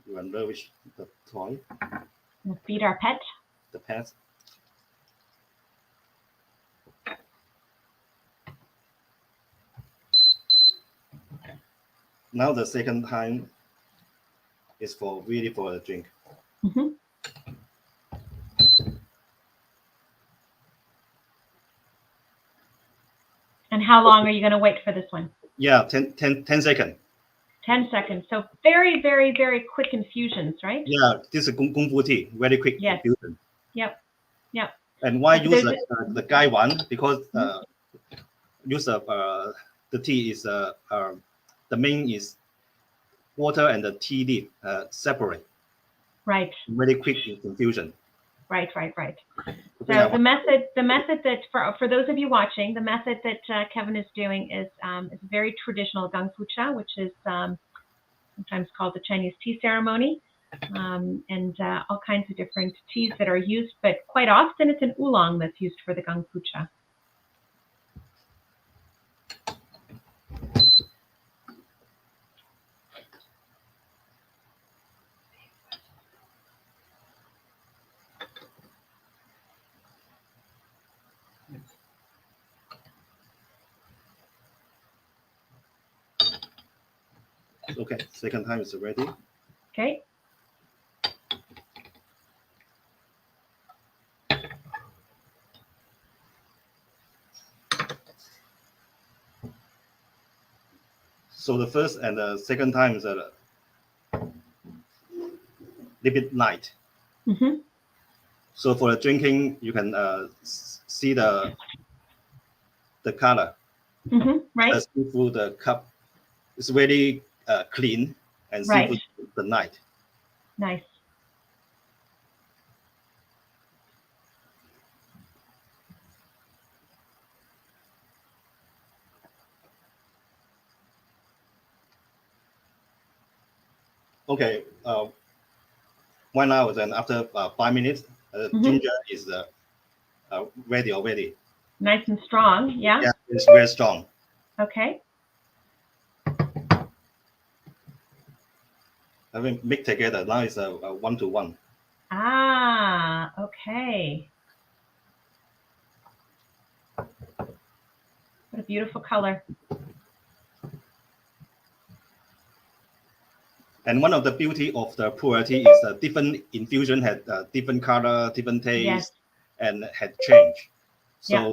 You wonder which the toy.
We'll feed our pet.
The pet. Now the second time is really for the drink.
Mm-hmm. And how long are you going to wait for this one?
Yeah, 10 seconds.
10 seconds. So very, very, very quick infusions, right?
Yeah, this is Kung Fu tea, very quick infusion.
Yep. Yep.
And why use the guy one? Because use of the tea is the main is water and the tea leaf separate.
Right.
Very quick infusion.
Right. So the method that for those of you watching, the method that Kevin is doing is very traditional Gang Fu Cha, which is sometimes called the Chinese tea ceremony, and all kinds of different teas that are used, but quite often it's an oolong that's used for the Gang Fu Cha.
Okay, second time is ready.
Okay.
So the first and the second time is a little bit light.
Mm-hmm.
So for the drinking, you can see the color.
Mm-hmm. Right.
See through the cup. It's very clean and see through the night.
Nice.
Okay, 1 hour, then after 5 minutes, ginger is ready already.
Nice and strong, yeah?
Yeah, it's very strong.
Okay.
I mean, mix together. Now it's a 1-to-1.
Ah, okay. What a beautiful color.
And one of the beauty of the Pu-erh tea is a different infusion had different color, different taste,
Yes.
and had change. So
Yeah.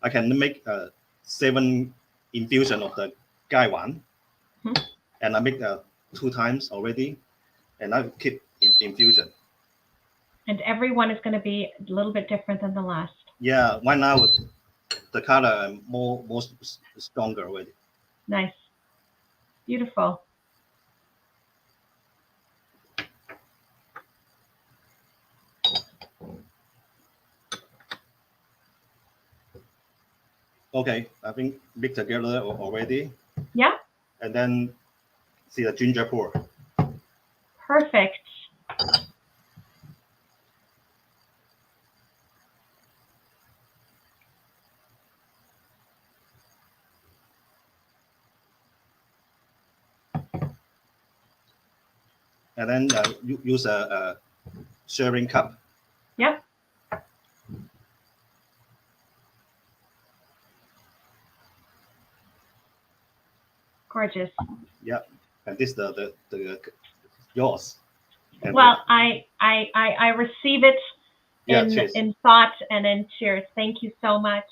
I can make 7 infusion of the Gai Wan, and I make 2 times already, and I keep in infusion.
And every one is going to be a little bit different than the last.
Yeah, right now the color more stronger already.
Nice. Beautiful.
Okay, I think mix together already.
Yeah.
And then see the ginger pour.
Perfect.
And then use a serving cup.
Yep. Gorgeous.
Yep. And this the yours. And
well, I receive it in thought and in cheers. Thank you so much.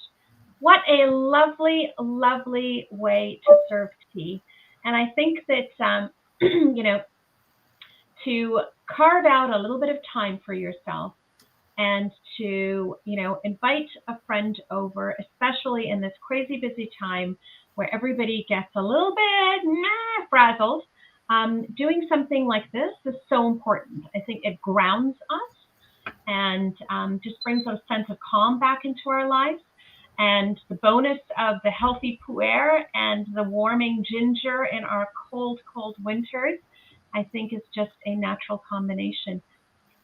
What a lovely, lovely way to serve tea. And I think that, you know, to carve out a little bit of time for yourself and to, you know, invite a friend over, especially in this crazy busy time where everybody gets a little bit frazzled, doing something like this is so important. I think it grounds us and just brings a sense of calm back into our lives. And the bonus of the healthy Pu-erh and the warming ginger in our cold, cold winters, I think is just a natural combination.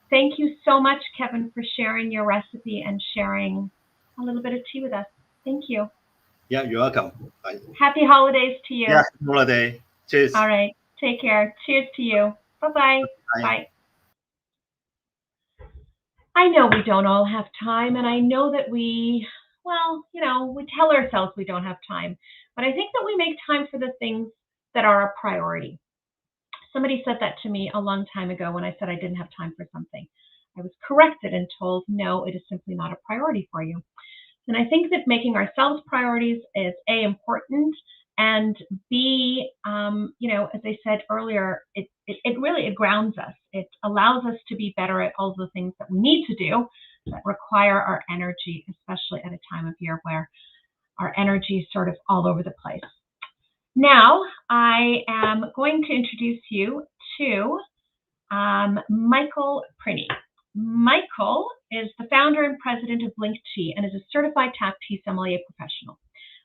Thank you so much, Kevin, for sharing your recipe and sharing a little bit of tea with us. Thank you.
Yeah, you're welcome. Bye.
Happy holidays to you.
Yeah, holiday. Cheers.
All right. Take care. Cheers to you. Bye-bye. Bye. Bye. I know we don't all have time, and I know that we, well, you know, we tell ourselves we don't have time, but I think that we make time for the things that are a priority. Somebody said that to me a long time ago when I said I didn't have time for something. I was corrected and told, no, it is simply not a priority for you. And I think that making ourselves priorities is A, important, and B, you know, as I said earlier, it really grounds us. It allows us to be better at all the things that we need to do that require our energy, especially at a time of year where our energy is sort of all over the place. Now, I am going to introduce you to Michael Prini. Michael is the founder and president of Blink Tea and is a certified tap tea sommelier professional.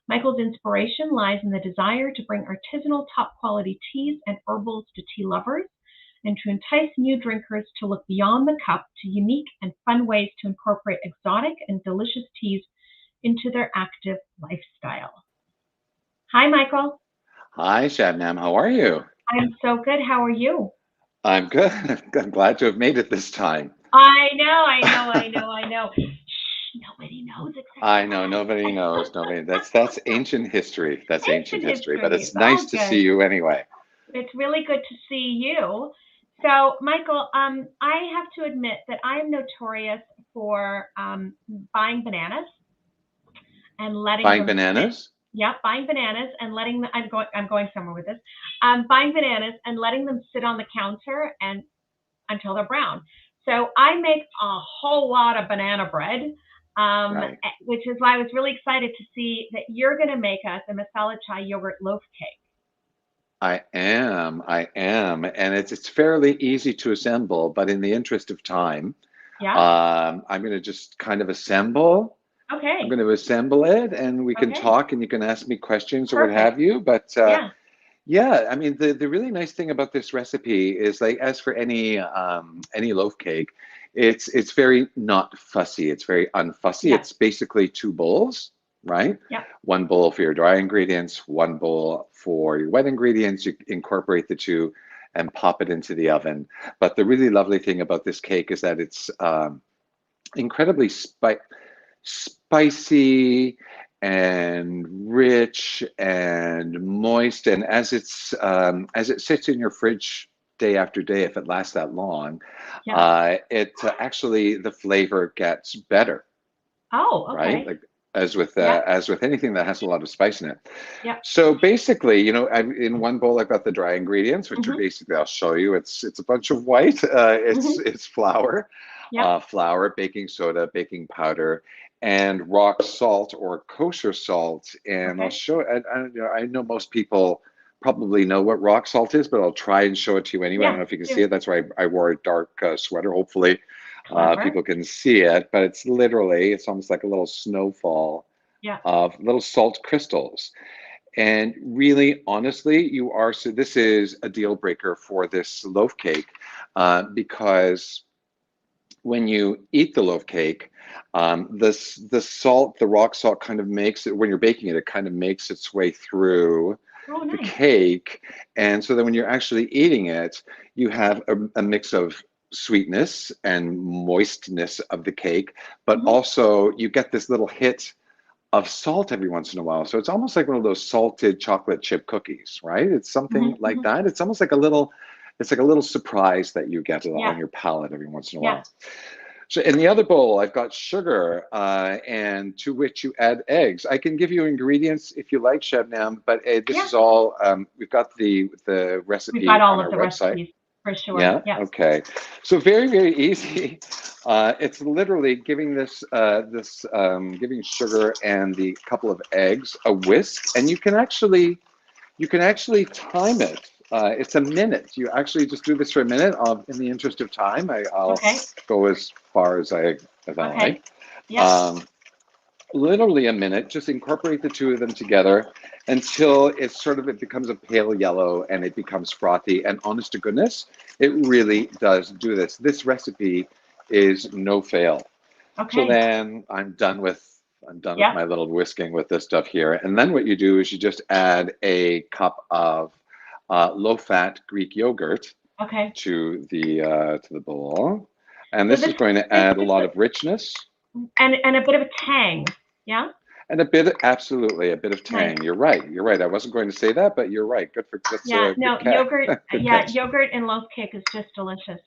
Michael's inspiration lies in the desire to bring artisanal top quality teas and herbals to tea lovers and to entice new drinkers to look beyond the cup to unique and fun ways to incorporate exotic and delicious teas into their active lifestyle. Hi, Michael.
Hi, Shabnam. How are you?
I'm so good. How are you?
I'm good. I'm glad to have made it this time.
I know. Shh, nobody knows exactly.
I know, nobody knows. That's ancient history. That's ancient history. But it's nice to see you anyway.
It's really good to see you. So, Michael, I have to admit that I'm notorious for buying bananas and letting
buying bananas.
Yep, buying bananas and letting them. I'm going somewhere with this. Buying bananas and letting them sit on the counter and until they're brown. So I make a whole lot of banana bread,
Right.
which is why I was really excited to see that you're going to make us a masala chai yogurt loaf cake.
I am, and it's fairly easy to assemble. But in the interest of time, I'm going to just kind of assemble.
Okay.
I'm going to assemble it, and we can talk, and you can ask me questions or what have you. But yeah, I mean, the really nice thing about this recipe is, like, as for any loaf cake, it's very not fussy. It's very unfussy. It's basically 2 bowls. right?
Yeah.
1 bowl for your dry ingredients, 1 bowl for your wet ingredients. You incorporate the 2 and pop it into the oven. But the really lovely thing about this cake is that it's incredibly spicy and rich and moist. And as it sits in your fridge day after day, if it lasts that long, it actually, the flavor gets better.
Oh, okay.
Right? Like as with anything that has a lot of spice in it.
Yeah.
So basically, you know, in 1 bowl I've got the dry ingredients, which are basically, I'll show you. It's a bunch of white. It's flour, flour, baking soda, baking powder, and rock salt or kosher salt. And I'll show it. I know most people probably know what rock salt is, but I'll try and show it to you anyway. I don't know if you can see it. That's why I wore a dark sweater. Hopefully people can see it, but it's literally, it's almost like a little snowfall of little salt crystals. And really, honestly, so this is a deal breaker for this loaf cake, because when you eat the loaf cake, the salt, the rock salt kind of makes it, when you're baking it, it kind of makes its way through the cake. And so then when you're actually eating it, you have a mix of sweetness and moistness of the cake, but also you get this little hit of salt every once in a while. So it's almost like one of those salted chocolate chip cookies, right? It's something like that. It's almost like a little surprise that you get on your palate every once in a while. So in the other bowl, I've got sugar, and to which you add eggs. I can give you ingredients if you like, Shabnam, but this is all, we've got the recipe on our website. Recipes.
For sure.
Yeah. Okay. So very, very easy. It's literally giving giving sugar and the couple of eggs a whisk, and you can actually time it. It's a minute. You actually just do this for a minute. In the interest of time, I'll go as far as I like. Yeah. Literally a minute. Just incorporate the 2 of them together until it becomes a pale yellow and it becomes frothy. And honest to goodness, it really does do this. This recipe is no fail. Okay. So then I'm done with my little whisking with this stuff here. And then what you do is you just add a cup of low-fat Greek yogurt to the bowl. And this is going to add a lot of richness.
And a bit of a tang. Yeah.
And absolutely a bit of tang. Nice. You're right. I wasn't going to say that, but you're right. Good for
yogurt. Yogurt in loaf cake is just delicious.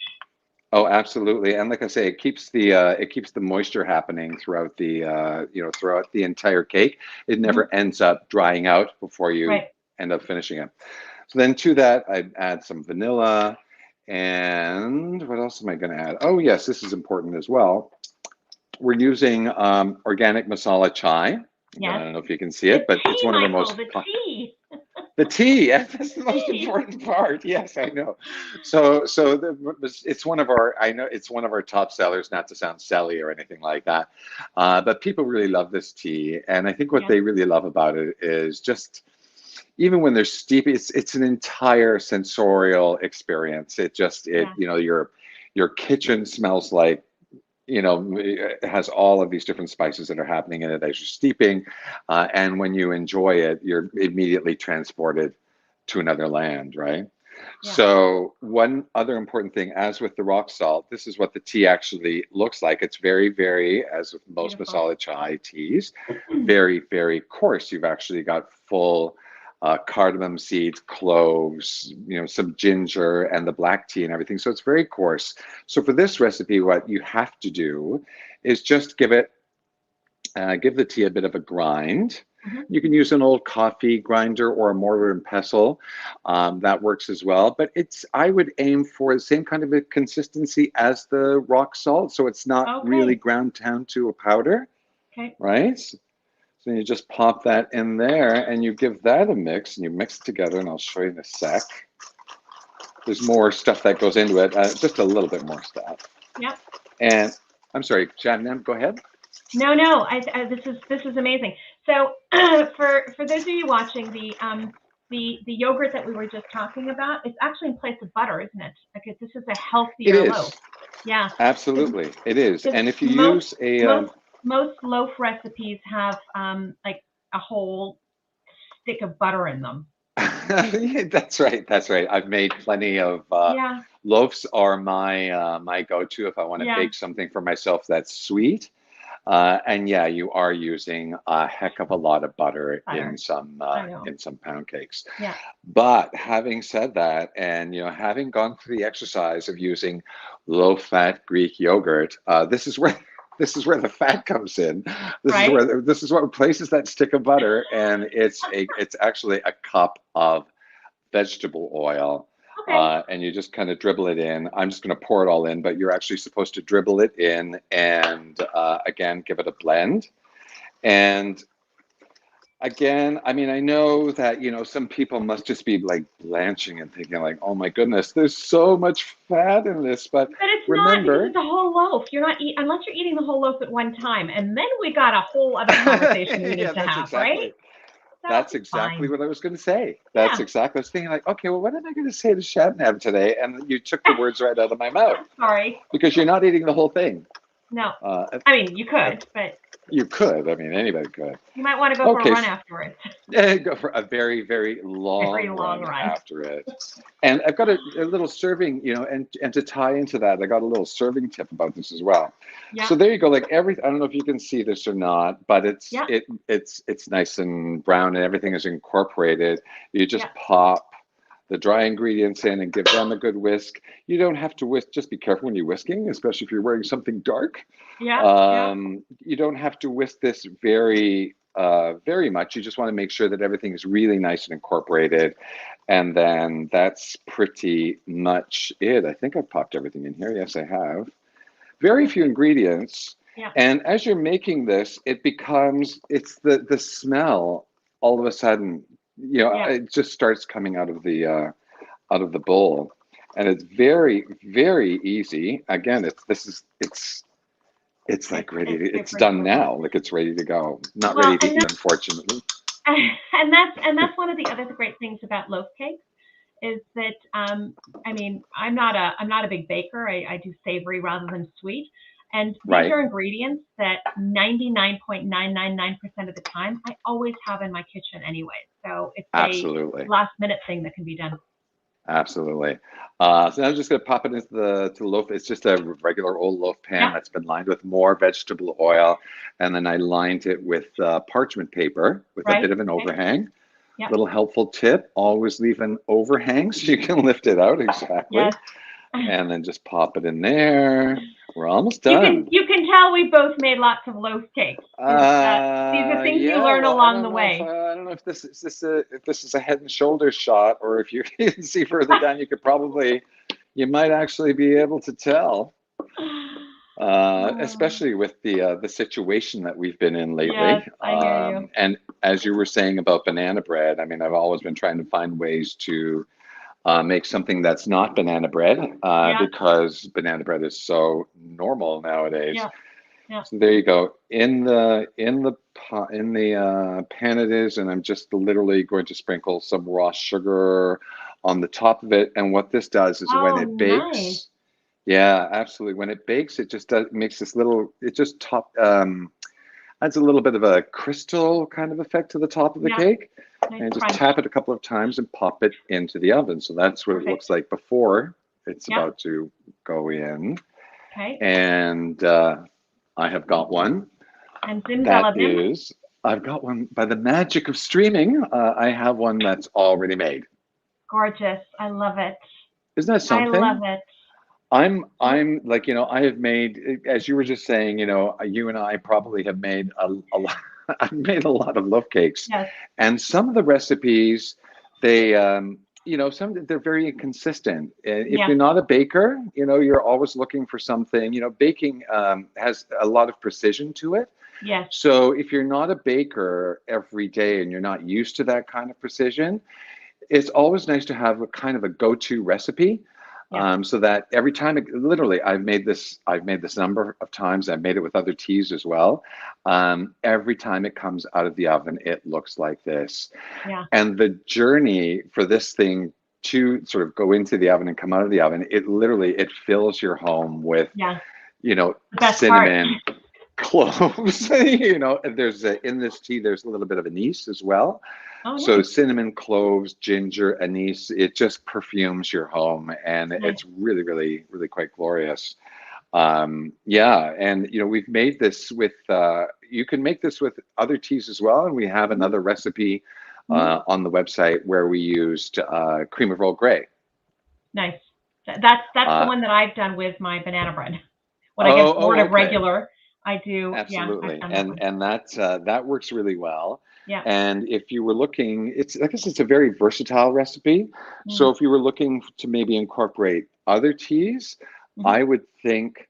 Oh, absolutely. And like I say, it keeps the moisture happening throughout throughout the entire cake. It never ends up drying out before you end up finishing it. So then to that, I add some vanilla, and what else am I going to add? Oh yes, this is important as well. We're using organic masala chai. Yes. I don't know if you can see it, but it's one of the most.
The tea.
The tea. That's the most important part. Yes, I know. So it's one of our. I know it's one of our top sellers. Not to sound selly or anything like that, but people really love this tea, and I think what they really love about it is just. Even when they're steep, it's an entire sensorial experience. Your kitchen smells like, it has all of these different spices that are happening in it as you're steeping. And when you enjoy it, you're immediately transported to another land, right? Yeah. So one other important thing, as with the rock salt, this is what the tea actually looks like. It's very, very, as with most masala chai teas, very, very coarse. You've actually got full cardamom seeds, cloves, some ginger, and the black tea and everything. So it's very coarse. So for this recipe, what you have to do is just give the tea a bit of a grind. You can use an old coffee grinder or a mortar and pestle. That works as well. But I would aim for the same kind of a consistency as the rock salt. So it's not really ground down to a powder, right? So you just pop that in there and you give that a mix and you mix it together, and I'll show you in a sec. There's more stuff that goes into it, just a little bit more stuff. Yep. And I'm sorry, Shannon, go ahead.
No, this is amazing. So for those of you watching, the yogurt that we were just talking about, it's actually in place of butter, isn't it? Like this is a healthier loaf. Yeah.
Absolutely, it is. And if you use a
most loaf recipes have like a whole stick of butter in them.
Yeah, that's right. That's right. I've made plenty of loaves are my my go-to if I want to bake something for myself that's sweet. And yeah, you are using a heck of a lot of butter in some pound cakes.
Yeah.
But having said that, and having gone through the exercise of using low-fat Greek yogurt, this is where the fat comes in. This is what replaces that stick of butter, and it's actually a cup of vegetable oil.
Okay.
And you just kind of dribble it in. I'm just going to pour it all in, but you're actually supposed to dribble it in and again, give it a blend. And again, I mean, I know that, some people must just be like blanching and thinking like, oh my goodness, there's so much fat in this. But
it's
remember,
not the whole loaf. You're not unless you're eating the whole loaf at one time. And then we got a whole other conversation we need to have, right?
That's exactly what I was going to say. That's exactly. I was thinking like, okay, well, what am I going to say to Shabnam today? And you took the words right out of my mouth.
Sorry.
Because you're not eating the whole thing.
No. I mean, you could, but.
You could. I mean, anybody could.
You might want to go for a run afterwards.
Yeah, go for a very, very long run after it. And I've got a little serving, and to tie into that, I got a little serving tip about this as well.
Yeah.
So there you go. Like I don't know if you can see this or not, but it's nice and brown and everything is incorporated. You just pop the dry ingredients in and give them a good whisk. You don't have to whisk. Just be careful when you're whisking, especially if you're wearing something dark. You don't have to whisk this very much. You just want to make sure that everything is really nice and incorporated. And then that's pretty much it. I think I popped everything in here. Yes, I have. Very few ingredients.
Yeah.
And as you're making this, it's the smell all of a sudden, it just starts coming out of the bowl. And it's very, very easy. Again, it's like ready to, it's done now. Like it's ready to go. Not ready to eat, unfortunately.
And that's one of the other great things about loaf cakes is that, I mean, I'm not a big baker. I do savory rather than sweet. And these are ingredients that 99.999% of the time I always have in my kitchen anyway. So it's a last minute thing that can be done.
Absolutely. So now I'm just going to pop it into the loaf. It's just a regular old loaf pan that's been lined with more vegetable oil. And then I lined it with parchment paper with a bit of an overhang. Little helpful tip, always leave an overhang so you can lift it out. Exactly. Yes. And then just pop it in there. We're almost done.
You can tell we both made lots of loaf cakes. These are things you learn along the way.
I don't know if this is a head and shoulders shot, or if you can see further down, you might actually be able to tell. Especially with the situation that we've been in lately.
Yes, I hear you.
And as you were saying about banana bread, I mean, I've always been trying to find ways to make something that's not banana bread because banana bread is so normal nowadays. So there you go. In the pan it is, and I'm just literally going to sprinkle some raw sugar on the top of it. And what this does is when it bakes, absolutely. When it bakes, it just makes this little. It just adds a little bit of a crystal kind of effect to the top of the cake. And just tap it a couple of times and pop it into the oven. So that's what it looks like before it's about to go in.
Okay.
And I have got one.
And
I've got one by the magic of streaming. I have one that's already made.
Gorgeous. I love it.
Isn't that something?
I love it.
I'm like, I have made, as you were just saying, you and I probably have made a lot. I've made a lot of loaf cakes, and some of the recipes, they're very inconsistent. If you're not a baker, you're always looking for something. Baking has a lot of precision to it.
Yes.
So if you're not a baker every day and you're not used to that kind of precision, it's always nice to have a kind of a go-to recipe. So that every time, literally, I've made this number of times. I've made it with other teas as well. Every time it comes out of the oven, it looks like this. And the journey for this thing to sort of go into the oven and come out of the oven, it fills your home with, cinnamon. cloves. You know, there's in this tea, there's a little bit of anise as well.
Oh,
So
nice.
cinnamon, cloves, ginger, anise, it just perfumes your home, and
Nice.
it's really, really, really quite glorious. Yeah, and you know, we've made this with, you can make this with other teas as well, and we have another recipe on the website where we used cream of Earl Grey.
Nice. That's the one that I've done with my banana bread. When I get bored of
Okay.
regular, I do.
Absolutely,
Yeah, I've done
and that works really well.
Yeah.
And if you were looking, I guess it's a very versatile recipe. So if you were looking to maybe incorporate other teas, I would think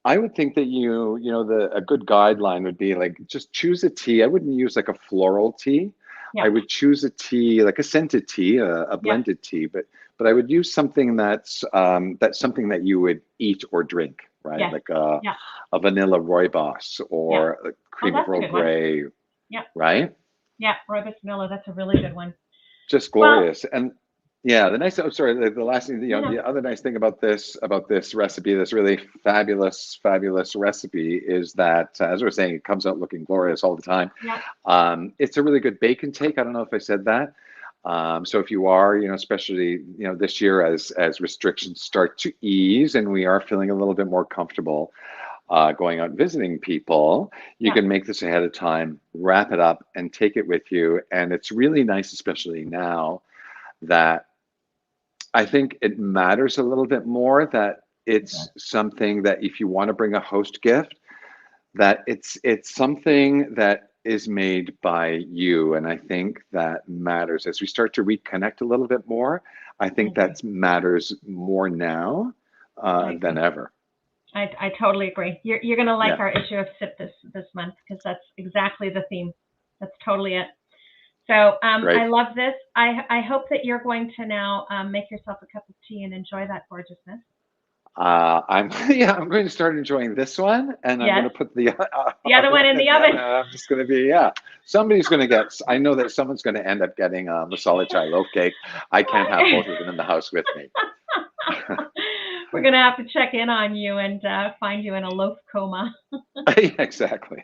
that you know, a good guideline would be like, just choose a tea. I wouldn't use like a floral tea.
Yeah.
I would choose a tea, like a scented tea, a blended tea, but I would use something that's something that you would eat or drink, right?
Yes.
Like a vanilla rooibos or a cream of Earl Grey, right?
Yeah, rooibos vanilla. That's a really good one.
Just glorious. And yeah, the last thing, you know, the other nice thing about this recipe, this really fabulous recipe, is that, as we were saying, it comes out looking glorious all the time.
Yeah.
It's a really good bake and take. I don't know if I said that. So if you are, you know, especially, you know, this year as restrictions start to ease and we are feeling a little bit more comfortable going out visiting people, you can make this ahead of time, wrap it up, and take it with you. And it's really nice, especially now, that I think it matters a little bit more that it's something that if you want to bring a host gift, that it's something that is made by you. And I think that matters as we start to reconnect a little bit more. I think that matters more now than ever.
I totally agree. You're going to like our issue of SIP this month, because that's exactly the theme. That's totally it. So I love this. I hope that you're going to now make yourself a cup of tea and enjoy that gorgeousness.
I'm going to start enjoying this one, and I'm going to put the
other one in the oven.
I'm just going to be somebody's going to get. I know that someone's going to end up getting a Masala chai loaf cake. I can't have both of them in the house with me.
We're going to have to check in on you and find you in a loaf coma.
Exactly.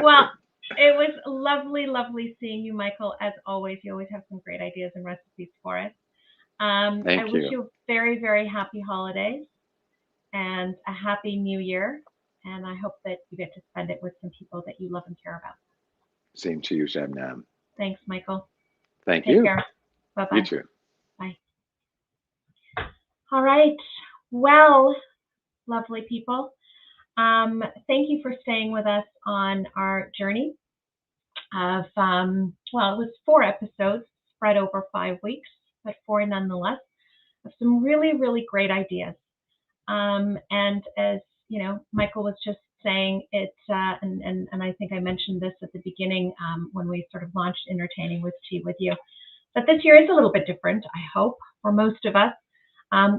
Well, it was lovely seeing you, Michael. As always, you always have some great ideas and recipes for us. I wish you very, very happy holidays and a happy new year. And I hope that you get to spend it with some people that you love and care about.
Same to you, Shabnam.
Thanks, Michael.
Thank you.
Take care. Bye-bye.
You too.
Bye. All right. Well, lovely people. Thank you for staying with us on our journey of, it was 4 episodes spread over 5 weeks, but 4 nonetheless, of some really, really great ideas. And as you know, Michael was just saying, it's, and I think I mentioned this at the beginning when we sort of launched Entertaining with Tea with you, that this year is a little bit different, I hope, for most of us,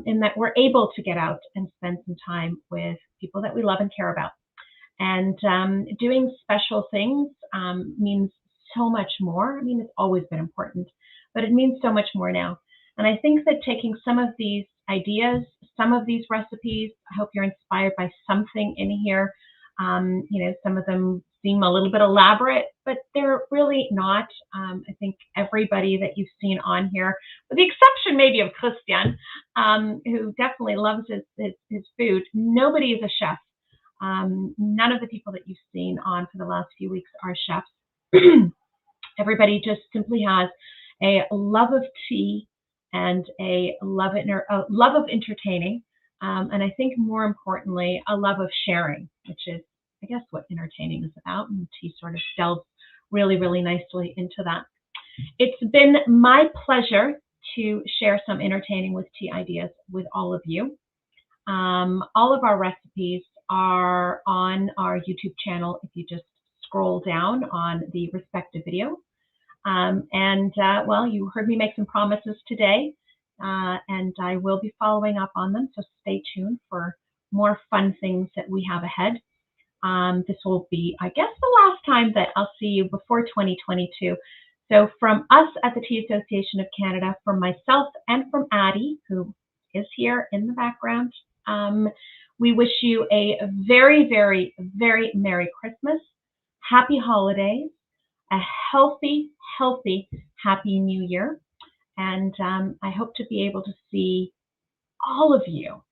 in that we're able to get out and spend some time with people that we love and care about. And doing special things means so much more. I mean, it's always been important, but it means so much more now. And I think that taking some of these ideas, some of these recipes, I hope you're inspired by something in here. You know, some of them seem a little bit elaborate, but they're really not. I think everybody that you've seen on here, with the exception maybe of Christian, who definitely loves his food, nobody is a chef. None of the people that you've seen on for the last few weeks are chefs. Everybody just simply has a love of tea and a love of entertaining, and I think more importantly, a love of sharing, which is, I guess, what entertaining is about, and tea sort of delves really, really nicely into that. It's been my pleasure to share some Entertaining with Tea ideas with all of you. All of our recipes are on our YouTube channel if you just scroll down on the respective video. Well, you heard me make some promises today, and I will be following up on them, so stay tuned for more fun things that we have ahead. This will be, I guess, the last time that I'll see you before 2022. So from us at the Tea Association of Canada, from myself and from Addie, who is here in the background, We wish you a very, very, very Merry Christmas, Happy Holidays, a healthy, healthy, Happy New Year. And I hope to be able to see all of you,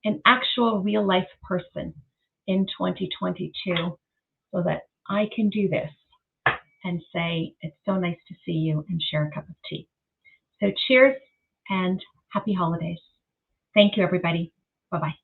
an actual real life person in 2022, so that I can do this and say, it's so nice to see you and share a cup of tea. So cheers and happy holidays. Thank you, everybody. Bye-bye.